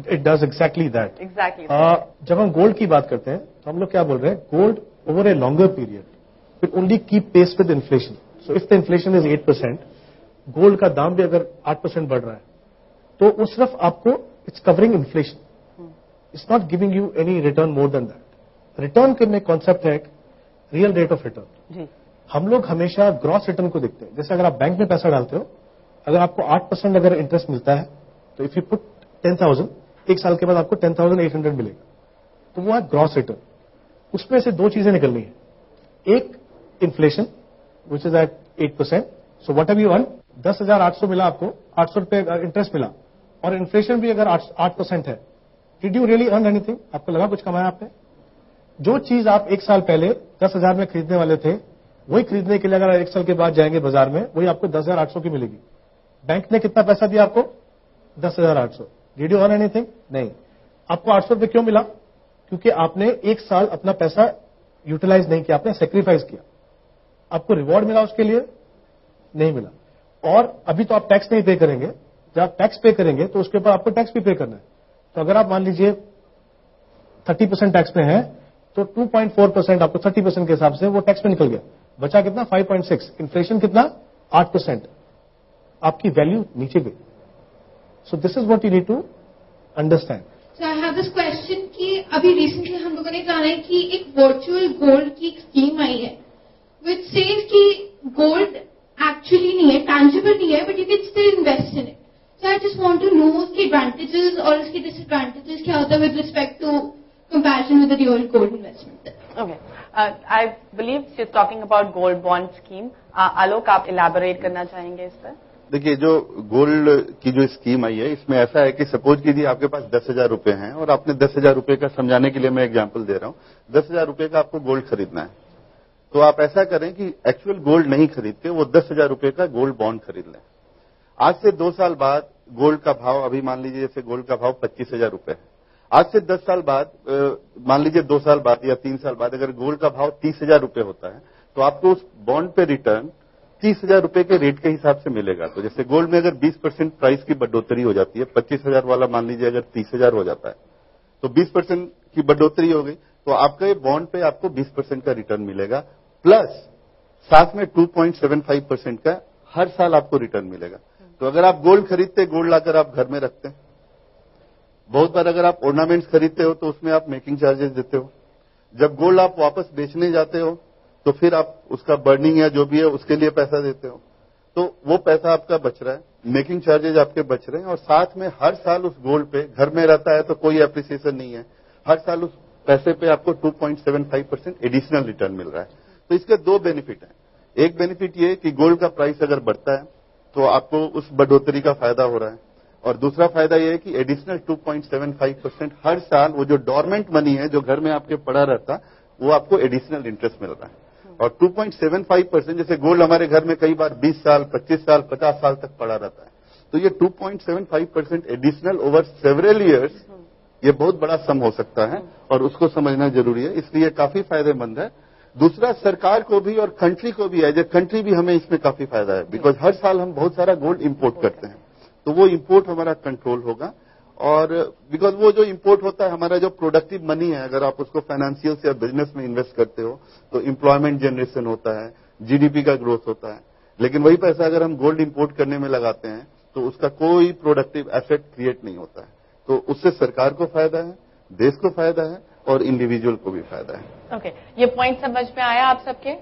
It does exactly that. Exactly. जब हम gold की बात करते हैं तो हम लोग क्या बोल रहे हैं, gold over a longer period will only keep pace with inflation. So if the inflation is 8%, gold का दाम भी अगर 8% बढ़ रहा है तो वो सिर्फ आपको it's covering inflation, it's not giving you any return more than that. Return के में कॉन्सेप्ट है रियल रेट ऑफ रिटर्न। हम लोग हमेशा ग्रॉस रिटर्न को देखते हैं। जैसे अगर आप बैंक में पैसा डालते हो, अगर आपको 8% अगर इंटरेस्ट मिलता है तो इफ यू पुट 10,000, एक साल के बाद आपको 10,800 मिलेगा, तो वो है ग्रॉस रिटर्न। उसमें से दो चीजें निकलनी है, एक inflation which is at 8%, so what have you earn, 10,800 मिला आपको, 800 रुपए इंटरेस्ट मिला, और इन्फ्लेशन भी अगर 8% है, did you really earn anything? आपको लगा कुछ कमाया आपने? जो चीज आप एक साल पहले 10,000 में खरीदने वाले थे, वही खरीदने के लिए अगर एक साल के बाद जाएंगे बाजार में, वही आपको 10,800 की मिलेगी। बैंक ने कितना पैसा दिया आपको? 10,800। Did you earn anything? नहीं। आपको 800 रुपए क्यों मिला? क्योंकि आपने एक साल अपना पैसा यूटिलाइज नहीं किया, आपने सेक्रीफाइस किया। आपको रिवॉर्ड मिला उसके लिए? नहीं मिला। और अभी तो आप टैक्स नहीं पे करेंगे, जब आप टैक्स पे करेंगे तो उसके ऊपर आपको टैक्स भी पे करना है। तो अगर आप मान लीजिए 30% टैक्स पे है तो 2.4% आपको 30% के हिसाब से वो टैक्स पे निकल गया, बचा कितना? 5.6। इन्फ्लेशन कितना? 8%। आपकी वैल्यू नीचे गई। So this is what you need to understand. So I have this question कि अभी रिसेंटली हम लोगों ने जाना है कि एक वर्चुअल गोल्ड की स्कीम आई है विच सेज कि गोल्ड एक्चुअली नहीं है, टैंजिबल नहीं है, but you can still invest in it. So I just want to know उसके एडवांटेजेस और उसके डिसएडवांटेजेस क्या होता है with respect to comparison with the real gold investment. Okay. I believe she's talking about gold bond scheme. Alok, आप elaborate करना चाहेंगे इस पर? देखिए, जो गोल्ड की जो स्कीम आई है, इसमें ऐसा है कि सपोज कीजिए आपके पास 10,000 रुपए हैं और आपने 10,000 रुपए का, समझाने के लिए मैं एग्जांपल दे रहा हूं, 10,000 रुपए का आपको गोल्ड खरीदना है। तो आप ऐसा करें कि एक्चुअल गोल्ड नहीं खरीद के वो 10,000 रुपए का गोल्ड बॉन्ड खरीद लें। आज से 2 साल बाद गोल्ड का भाव, अभी मान लीजिए जैसे गोल्ड का भाव 25,000 रुपए है, आज से 10 साल बाद, मान लीजिए 2 साल बाद या 3 साल बाद अगर गोल्ड का भाव 30,000 रुपए होता है, तो आपको उस बॉन्ड पे रिटर्न 30,000 रुपए के रेट के हिसाब से मिलेगा। तो जैसे गोल्ड में अगर 20% प्राइस की बढ़ोतरी हो जाती है, 25,000 वाला मान लीजिए अगर 30,000 हो जाता है, तो 20% की बढ़ोतरी हो गई, तो आपका ये बॉन्ड पे आपको 20% का रिटर्न मिलेगा, प्लस साथ में 2.75% का हर साल आपको रिटर्न मिलेगा। तो अगर आप गोल्ड खरीदते, गोल्ड लाकर आप घर में रखते हैं, बहुत बार अगर आप ऑर्नामेंट्स खरीदते हो तो उसमें आप मेकिंग चार्जेस देते हो। जब गोल्ड आप वापस बेचने जाते हो तो फिर आप उसका बर्निंग या जो भी है उसके लिए पैसा देते हो, तो वो पैसा आपका बच रहा है, मेकिंग चार्जेज आपके बच रहे हैं, और साथ में हर साल उस गोल्ड पे, घर में रहता है तो कोई एप्रिसिएशन नहीं है, हर साल उस पैसे पे आपको 2.75% एडिशनल रिटर्न मिल रहा है। तो इसके 2 बेनिफिट हैं। एक बेनिफिट ये कि गोल्ड का प्राइस अगर बढ़ता है तो आपको उस बढ़ोतरी का फायदा हो रहा है, और दूसरा फायदा यह है कि एडिशनल 2.75% हर साल वो जो डॉर्मेंट मनी है जो घर में आपके पड़ा रहता, वो आपको एडिशनल इंटरेस्ट मिल रहा है। और 2.75%, जैसे गोल्ड हमारे घर में कई बार 20 साल, 25 साल, 50 साल तक पड़ा रहता है, तो ये 2.75% एडिशनल ओवर सेवरल ईयर्स, ये बहुत बड़ा सम हो सकता है और उसको समझना जरूरी है, इसलिए काफी फायदेमंद है। दूसरा, सरकार को भी और कंट्री को भी, एज ए कंट्री भी हमें इसमें काफी फायदा है, बिकॉज हर साल हम बहुत सारा गोल्ड इंपोर्ट करते हैं, तो वो इंपोर्ट हमारा कंट्रोल होगा। और बिकॉज वो जो इंपोर्ट होता है, हमारा जो प्रोडक्टिव मनी है, अगर आप उसको फाइनेंशियल या बिजनेस में इन्वेस्ट करते हो तो एम्प्लॉयमेंट जनरेशन होता है, जीडीपी का ग्रोथ होता है। लेकिन वही पैसा अगर हम गोल्ड इंपोर्ट करने में लगाते हैं तो उसका कोई प्रोडक्टिव एसेट क्रिएट नहीं होता है। तो उससे सरकार को फायदा है, देश को फायदा है और इंडिविजुअल को भी फायदा है। ओके, ये पॉइंट समझ में आया आप सबके?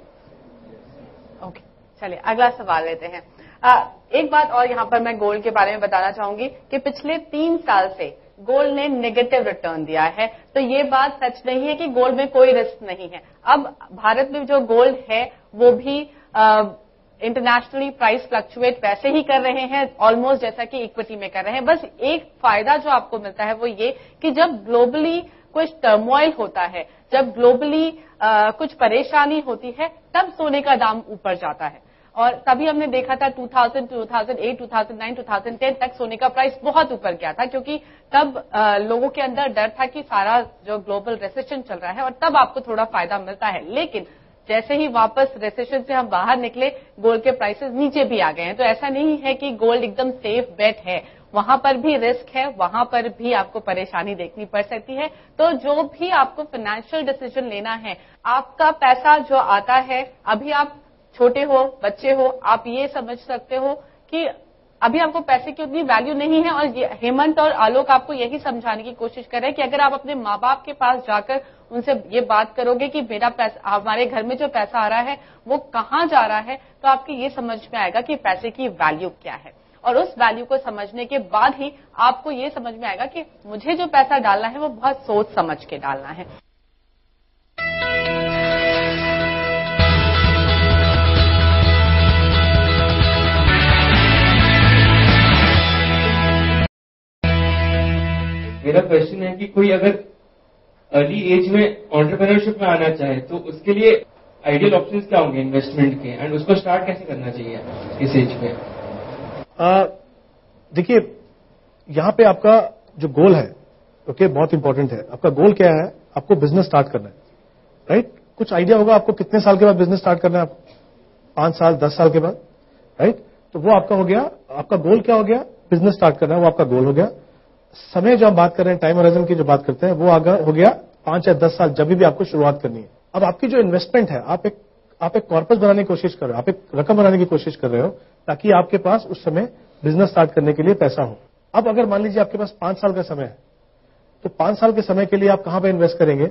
ओके, चलिए अगला सवाल लेते हैं। एक बात और यहां पर मैं गोल्ड के बारे में बताना चाहूंगी कि पिछले 3 साल से गोल्ड ने नेगेटिव रिटर्न दिया है, तो ये बात सच नहीं है कि गोल्ड में कोई रिस्क नहीं है। अब भारत में जो गोल्ड है वो भी इंटरनेशनली प्राइस फ्लक्चुएट वैसे ही कर रहे हैं, ऑलमोस्ट जैसा कि इक्विटी में कर रहे हैं। बस एक फायदा जो आपको मिलता है वो ये कि जब ग्लोबली कुछ टर्मोइल होता है, जब ग्लोबली कुछ परेशानी होती है, तब सोने का दाम ऊपर जाता है। और तभी हमने देखा था 2000, 2008, 2009, 2010 तक सोने का प्राइस बहुत ऊपर गया था, क्योंकि तब लोगों के अंदर डर था कि सारा जो ग्लोबल रिसेशन चल रहा है, और तब आपको थोड़ा फायदा मिलता है। लेकिन जैसे ही वापस रिसेशन से हम बाहर निकले, गोल्ड के प्राइसेस नीचे भी आ गए हैं। तो ऐसा नहीं है कि गोल्ड एकदम सेफ बेट है, वहां पर भी रिस्क है, वहां पर भी आपको परेशानी देखनी पड़ सकती है। तो जो भी आपको फाइनेंशियल डिसीजन लेना है, आपका पैसा जो आता है, अभी आप छोटे हो, बच्चे हो, आप ये समझ सकते हो कि अभी आपको पैसे की उतनी वैल्यू नहीं है। और हेमंत और आलोक आपको यही समझाने की कोशिश कर रहे हैं कि अगर आप अपने माँ बाप के पास जाकर उनसे ये बात करोगे कि मेरा पैसा, हमारे घर में जो पैसा आ रहा है वो कहाँ जा रहा है, तो आपको ये समझ में आएगा कि पैसे की वैल्यू क्या है। और उस वैल्यू को समझने के बाद ही आपको ये समझ में आएगा कि मुझे जो पैसा डालना है वो बहुत सोच समझ के डालना है। मेरा क्वेश्चन है कि कोई अगर अर्ली एज में एंटरप्रेन्योरशिप में आना चाहे तो उसके लिए आइडियल ऑप्शंस क्या होंगे इन्वेस्टमेंट के, एंड उसको स्टार्ट कैसे करना चाहिए इस एज पे? देखिए, यहां पे आपका जो गोल है, ओके, बहुत इंपॉर्टेंट है। आपका गोल क्या है? आपको बिजनेस स्टार्ट करना है, राइट? कुछ आइडिया होगा आपको कितने साल के बाद बिजनेस स्टार्ट करना है, आप 5 साल 10 साल के बाद, राइट? तो वो आपका हो गया, आपका गोल क्या हो गया? बिजनेस स्टार्ट करना है, वो आपका गोल हो गया। समय जो हम बात कर रहे हैं, टाइम होराइजन की जो बात करते हैं, वो आगे हो गया 5 या 10 साल, जब भी आपको शुरुआत करनी है। अब आपकी जो इन्वेस्टमेंट है, आप एक कॉर्पस बनाने की कोशिश कर रहे हो, आप एक रकम बनाने की कोशिश कर रहे हो, ताकि आपके पास उस समय बिजनेस स्टार्ट करने के लिए पैसा हो। अब अगर मान लीजिए आपके पास 5 साल का समय है, तो 5 साल के समय के लिए आप कहां पर इन्वेस्ट करेंगे?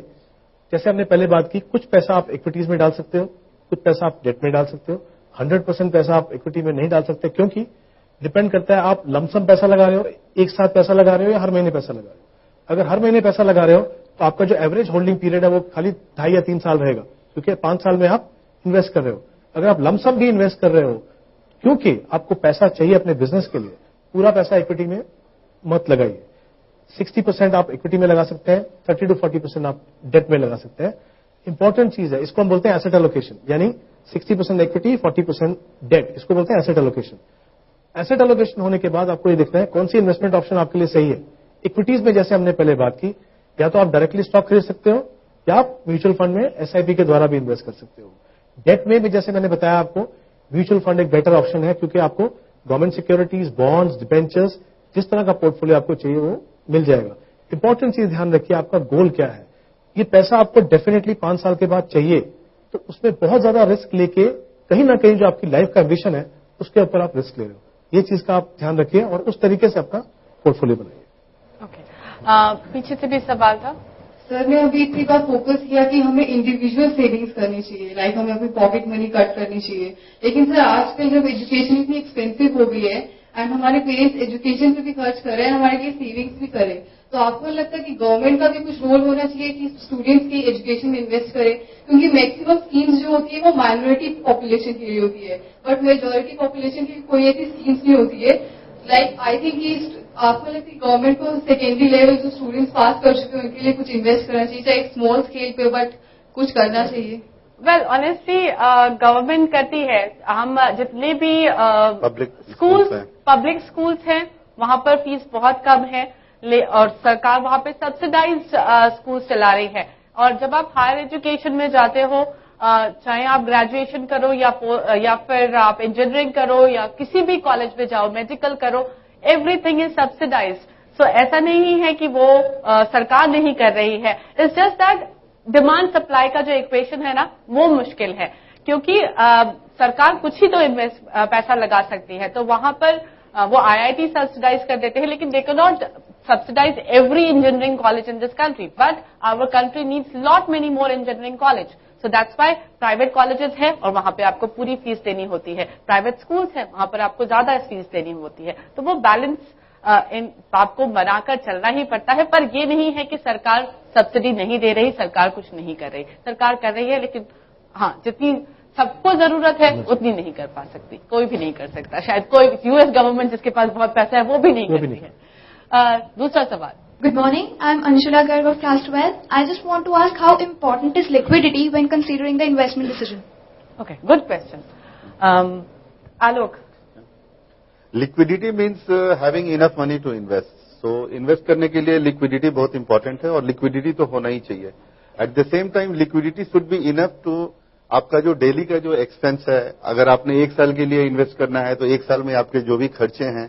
जैसे हमने पहले बात की, कुछ पैसा आप इक्विटीज में डाल सकते हो, कुछ पैसा आप डेट में डाल सकते हो। 100% पैसा आप इक्विटी में नहीं डाल सकते, क्योंकि डिपेंड करता है आप लमसम पैसा लगा रहे हो, एक साथ पैसा लगा रहे हो, या हर महीने पैसा लगा रहे हो। अगर हर महीने पैसा लगा रहे हो तो आपका जो एवरेज होल्डिंग पीरियड है वो खाली 2.5 या 3 साल रहेगा, क्योंकि 5 साल में आप इन्वेस्ट कर रहे हो। अगर आप लमसम भी इन्वेस्ट कर रहे हो, क्योंकि आपको पैसा चाहिए अपने बिजनेस के लिए, पूरा पैसा इक्विटी में मत लगाइए। 60% आप इक्विटी में लगा सकते हैं, 30 to 40% आप डेट में लगा सकते हैं। इंपॉर्टेंट चीज है, इसको हम बोलते हैं एसेट एलोकेशन, यानी 60% इक्विटी, 40% डेट, इसको बोलते हैं एसेट एलोकेशन। एसेट एलोकेशन होने के बाद आपको ये देखना है कौन सी इन्वेस्टमेंट ऑप्शन आपके लिए सही है। इक्विटीज में जैसे हमने पहले बात की, या तो आप डायरेक्टली स्टॉक खरीद सकते हो या आप म्यूचुअल फंड में एसआईपी के द्वारा भी इन्वेस्ट कर सकते हो। डेट में भी जैसे मैंने बताया आपको, म्यूचुअल फंड एक बेटर ऑप्शन है, क्योंकि आपको गवर्नमेंट सिक्योरिटीज, बॉन्ड्स, डिबेंचर्स, जिस तरह का पोर्टफोलियो आपको चाहिए वो मिल जाएगा। इंपॉर्टेंट चीज ध्यान रखिए, आपका गोल क्या है। ये पैसा आपको डेफिनेटली 5 साल के बाद चाहिए, तो उसमें बहुत ज्यादा रिस्क लेके कहीं ना कहीं जो आपकी लाइफ का विजन है उसके ऊपर आप रिस्क ले रहे हो। ये चीज का आप ध्यान रखिए और उस तरीके से अपना पोर्टफोलियो बनाइए। ओके, पीछे से भी सवाल था सर। ने अभी इतनी बार फोकस किया कि हमें इंडिविजुअल सेविंग्स करनी चाहिए, लाइक हमें अपनी पॉकेट मनी कट करनी चाहिए, लेकिन सर आजकल जब एजुकेशन इतनी एक्सपेंसिव हो गई है एंड हमारे पेरेंट्स एजुकेशन पे भी खर्च कर रहे हैं, हमारे लिए सेविंग्स भी करें, तो आपको लगता है कि गवर्नमेंट का भी कुछ रोल होना चाहिए कि स्टूडेंट्स की एजुकेशन में इन्वेस्ट करे? क्योंकि मैक्सिमम स्कीम्स जो होती है वो माइनॉरिटी पॉपुलेशन के लिए होती है, बट मेजोरिटी पॉपुलेशन की कोई ऐसी स्कीम्स नहीं होती है। लाइक आई थिंक आपको लगता है गवर्नमेंट को सेकेंडरी लेवल जो स्टूडेंट्स पास कर चुके हैं उनके लिए कुछ इन्वेस्ट करना चाहिए, चाहे एक स्मॉल स्केल पे, बट कुछ करना चाहिए। वेल ऑनेस्टली गवर्नमेंट करती है। हम जितने भी पब्लिक स्कूल्स हैं वहां पर फीस बहुत कम है, और सरकार वहां पे सब्सिडाइज्ड स्कूल्स चला रही है। और जब आप हायर एजुकेशन में जाते हो, चाहे आप ग्रेजुएशन करो या फिर आप इंजीनियरिंग करो या किसी भी कॉलेज में जाओ, मेडिकल करो, एवरीथिंग इज सब्सिडाइज्ड। सो ऐसा नहीं है कि वो सरकार नहीं कर रही है। It's just that demand supply का जो इक्वेशन है ना वो मुश्किल है, क्योंकि सरकार कुछ ही तो पैसा लगा सकती है। तो वहां पर वो आईआईटी सब्सिडाइज कर देते हैं, लेकिन they can not subsidize every engineering college in this country, but our country needs lot many more engineering college. So that's why private colleges है और वहां पे आपको पूरी फीस देनी होती है, प्राइवेट स्कूल्स है वहां पर आपको ज्यादा फीस देनी होती है। तो वो बैलेंस इन आपको बनाकर चलना ही पड़ता है। पर ये नहीं है कि सरकार सब्सिडी नहीं दे रही, सरकार कुछ नहीं कर रही, सरकार कर रही है, लेकिन हाँ जितनी सबको जरूरत है उतनी नहीं कर पा सकती, कोई भी नहीं कर सकता। शायद कोई यूएस गवर्नमेंट जिसके पास बहुत पैसा है वो भी नहीं करती है। दूसरा सवाल। Good morning. I'm Anshula Garg of Class 12. I just want to ask how important is liquidity when considering the investment decision? Okay, good question. Alok. Liquidity means having enough money to invest. So invest करने के लिए liquidity बहुत important है और liquidity तो होना ही चाहिए. At the same time liquidity should be enough to आपका जो डेली का जो एक्सपेंस है, अगर आपने 1 साल के लिए इन्वेस्ट करना है तो 1 साल में आपके जो भी खर्चे हैं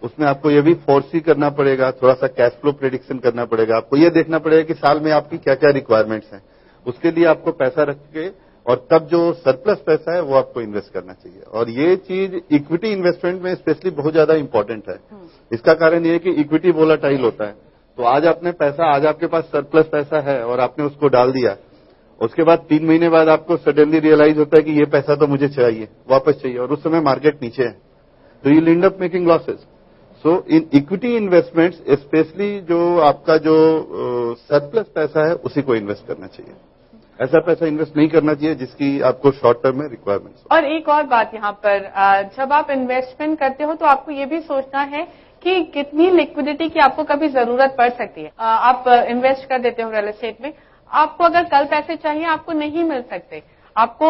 उसमें आपको ये भी फोर्सी करना पड़ेगा, थोड़ा सा कैश फ्लो प्रेडिक्शन करना पड़ेगा। आपको ये देखना पड़ेगा कि साल में आपकी क्या क्या रिक्वायरमेंट्स हैं, उसके लिए आपको पैसा रख के और तब जो सरप्लस पैसा है वो आपको इन्वेस्ट करना चाहिए। और ये चीज इक्विटी इन्वेस्टमेंट में स्पेशली बहुत ज्यादा इंपॉर्टेंट है। इसका कारण ये है कि इक्विटी वोलाटाइल होता है। तो आज आपके पास सरप्लस पैसा है और आपने उसको डाल दिया, उसके बाद 3 महीने बाद आपको सडनली रियलाइज होता है कि ये पैसा तो मुझे चाहिए, वापस चाहिए, और उस समय मार्केट नीचे है, तो you and up making losses. So in equity investments specially जो आपका जो सरप्लस पैसा है उसी को इन्वेस्ट करना चाहिए। ऐसा पैसा इन्वेस्ट नहीं करना चाहिए जिसकी आपको शॉर्ट टर्म में रिक्वायरमेंट्स हो। और एक और बात यहाँ पर, जब आप इन्वेस्टमेंट करते हो तो आपको ये भी सोचना है कि कितनी लिक्विडिटी की आपको कभी जरूरत पड़ सकती है। आप इन्वेस्ट कर देते हो रियल एस्टेट में, आपको अगर कल पैसे चाहिए आपको नहीं मिल सकते, आपको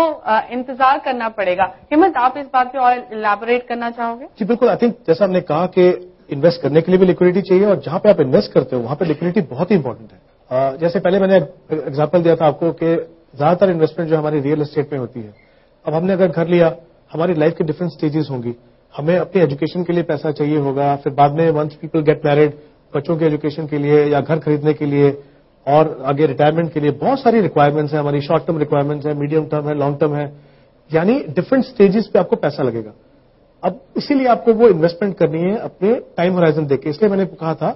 इंतजार करना पड़ेगा। हिम्मत, आप इस बात पे और इलैबोरेट करना चाहोगे? जी बिल्कुल। आई थिंक जैसा हमने कहा कि इन्वेस्ट करने के लिए भी लिक्विडिटी चाहिए और जहां पे आप इन्वेस्ट करते हो वहां पे लिक्विडिटी बहुत ही इंपॉर्टेंट है। जैसे पहले मैंने एग्जांपल दिया था आपको कि ज्यादातर इन्वेस्टमेंट जो हमारी रियल एस्टेट में होती है। अब हमने अगर घर लिया, हमारी लाइफ के डिफरेंट स्टेजेस होंगी, हमें अपनी एजुकेशन के लिए पैसा चाहिए होगा, फिर बाद में वंस पीपल गेट मैरिड, बच्चों के एजुकेशन के लिए या घर खरीदने के लिए और आगे रिटायरमेंट के लिए बहुत सारी रिक्वायरमेंट्स है। हमारी शॉर्ट टर्म रिक्वायरमेंट्स है, मीडियम टर्म है, लॉन्ग टर्म है, यानी डिफरेंट स्टेजेस पे आपको पैसा लगेगा। अब इसीलिए आपको वो इन्वेस्टमेंट करनी है अपने टाइम होराइजन देख के। इसलिए मैंने कहा था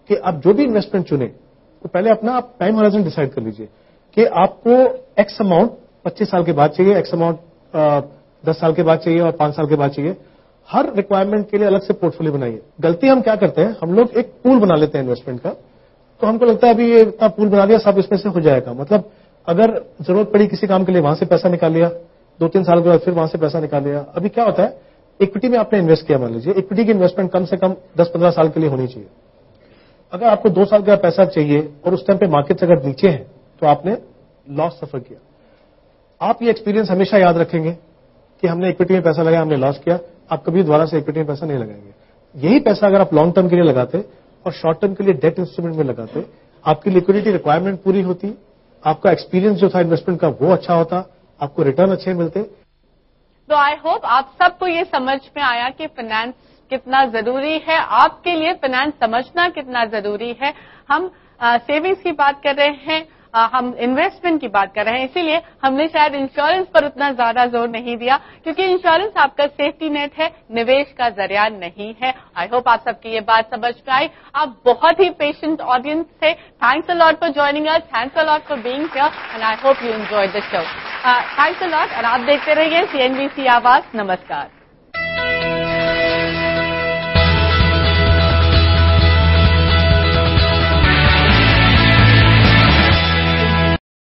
कि आप जो भी इन्वेस्टमेंट चुने तो पहले अपना आप टाइम होराइजन डिसाइड कर लीजिए कि आपको एक्स अमाउंट 25 साल के बाद चाहिए, एक्स अमाउंट 10 साल के बाद चाहिए और 5 साल के बाद चाहिए। हर रिक्वायरमेंट के लिए अलग से पोर्टफोलियो बनाइए। गलती हम क्या करते हैं, हम लोग एक पूल बना लेते हैं इन्वेस्टमेंट का, तो हमको लगता है अभी ये इतना पूल बना दिया सब इसमें से हो जाएगा। मतलब अगर जरूरत पड़ी किसी काम के लिए वहां से पैसा निकाल लिया, 2-3 साल के बाद फिर वहां से पैसा निकाल लिया। अभी क्या होता है, इक्विटी में आपने इन्वेस्ट किया, मान लीजिए इक्विटी की इन्वेस्टमेंट कम से कम 10-15 साल के लिए होनी चाहिए। अगर आपको 2 साल का पैसा चाहिए और उस टाइम पे मार्केट अगर नीचे है तो आपने लॉस सफर किया। आप ये एक्सपीरियंस हमेशा याद रखेंगे कि हमने इक्विटी में पैसा लगाया, हमने लॉस किया, आप कभी दोबारा से इक्विटी में पैसा नहीं लगाएंगे। यही पैसा अगर आप लॉन्ग टर्म के लिए लगाते और शॉर्ट टर्म के लिए डेट इंस्ट्रूमेंट में लगाते, आपकी लिक्विडिटी रिक्वायरमेंट पूरी होती, आपका एक्सपीरियंस जो था इन्वेस्टमेंट का वो अच्छा होता, आपको रिटर्न अच्छे मिलते। तो आई होप आप सबको ये समझ में आया कि फाइनेंस कितना जरूरी है, आपके लिए फाइनेंस समझना कितना जरूरी है। हम सेविंग्स की बात कर रहे हैं, हम इन्वेस्टमेंट की बात कर रहे हैं, इसीलिए हमने शायद इंश्योरेंस पर उतना ज्यादा जोर नहीं दिया, क्योंकि इंश्योरेंस आपका सेफ्टी नेट है, निवेश का जरिया नहीं है। आई होप आप सबकी ये बात समझ में आई। आप बहुत ही पेशेंट ऑडियंस थे। Thanks a lot for joining us, thanks a lot for being here and I hope you enjoyed the show. Thanks a lot और आप देखते रहिए CNBC आवाज। नमस्कार।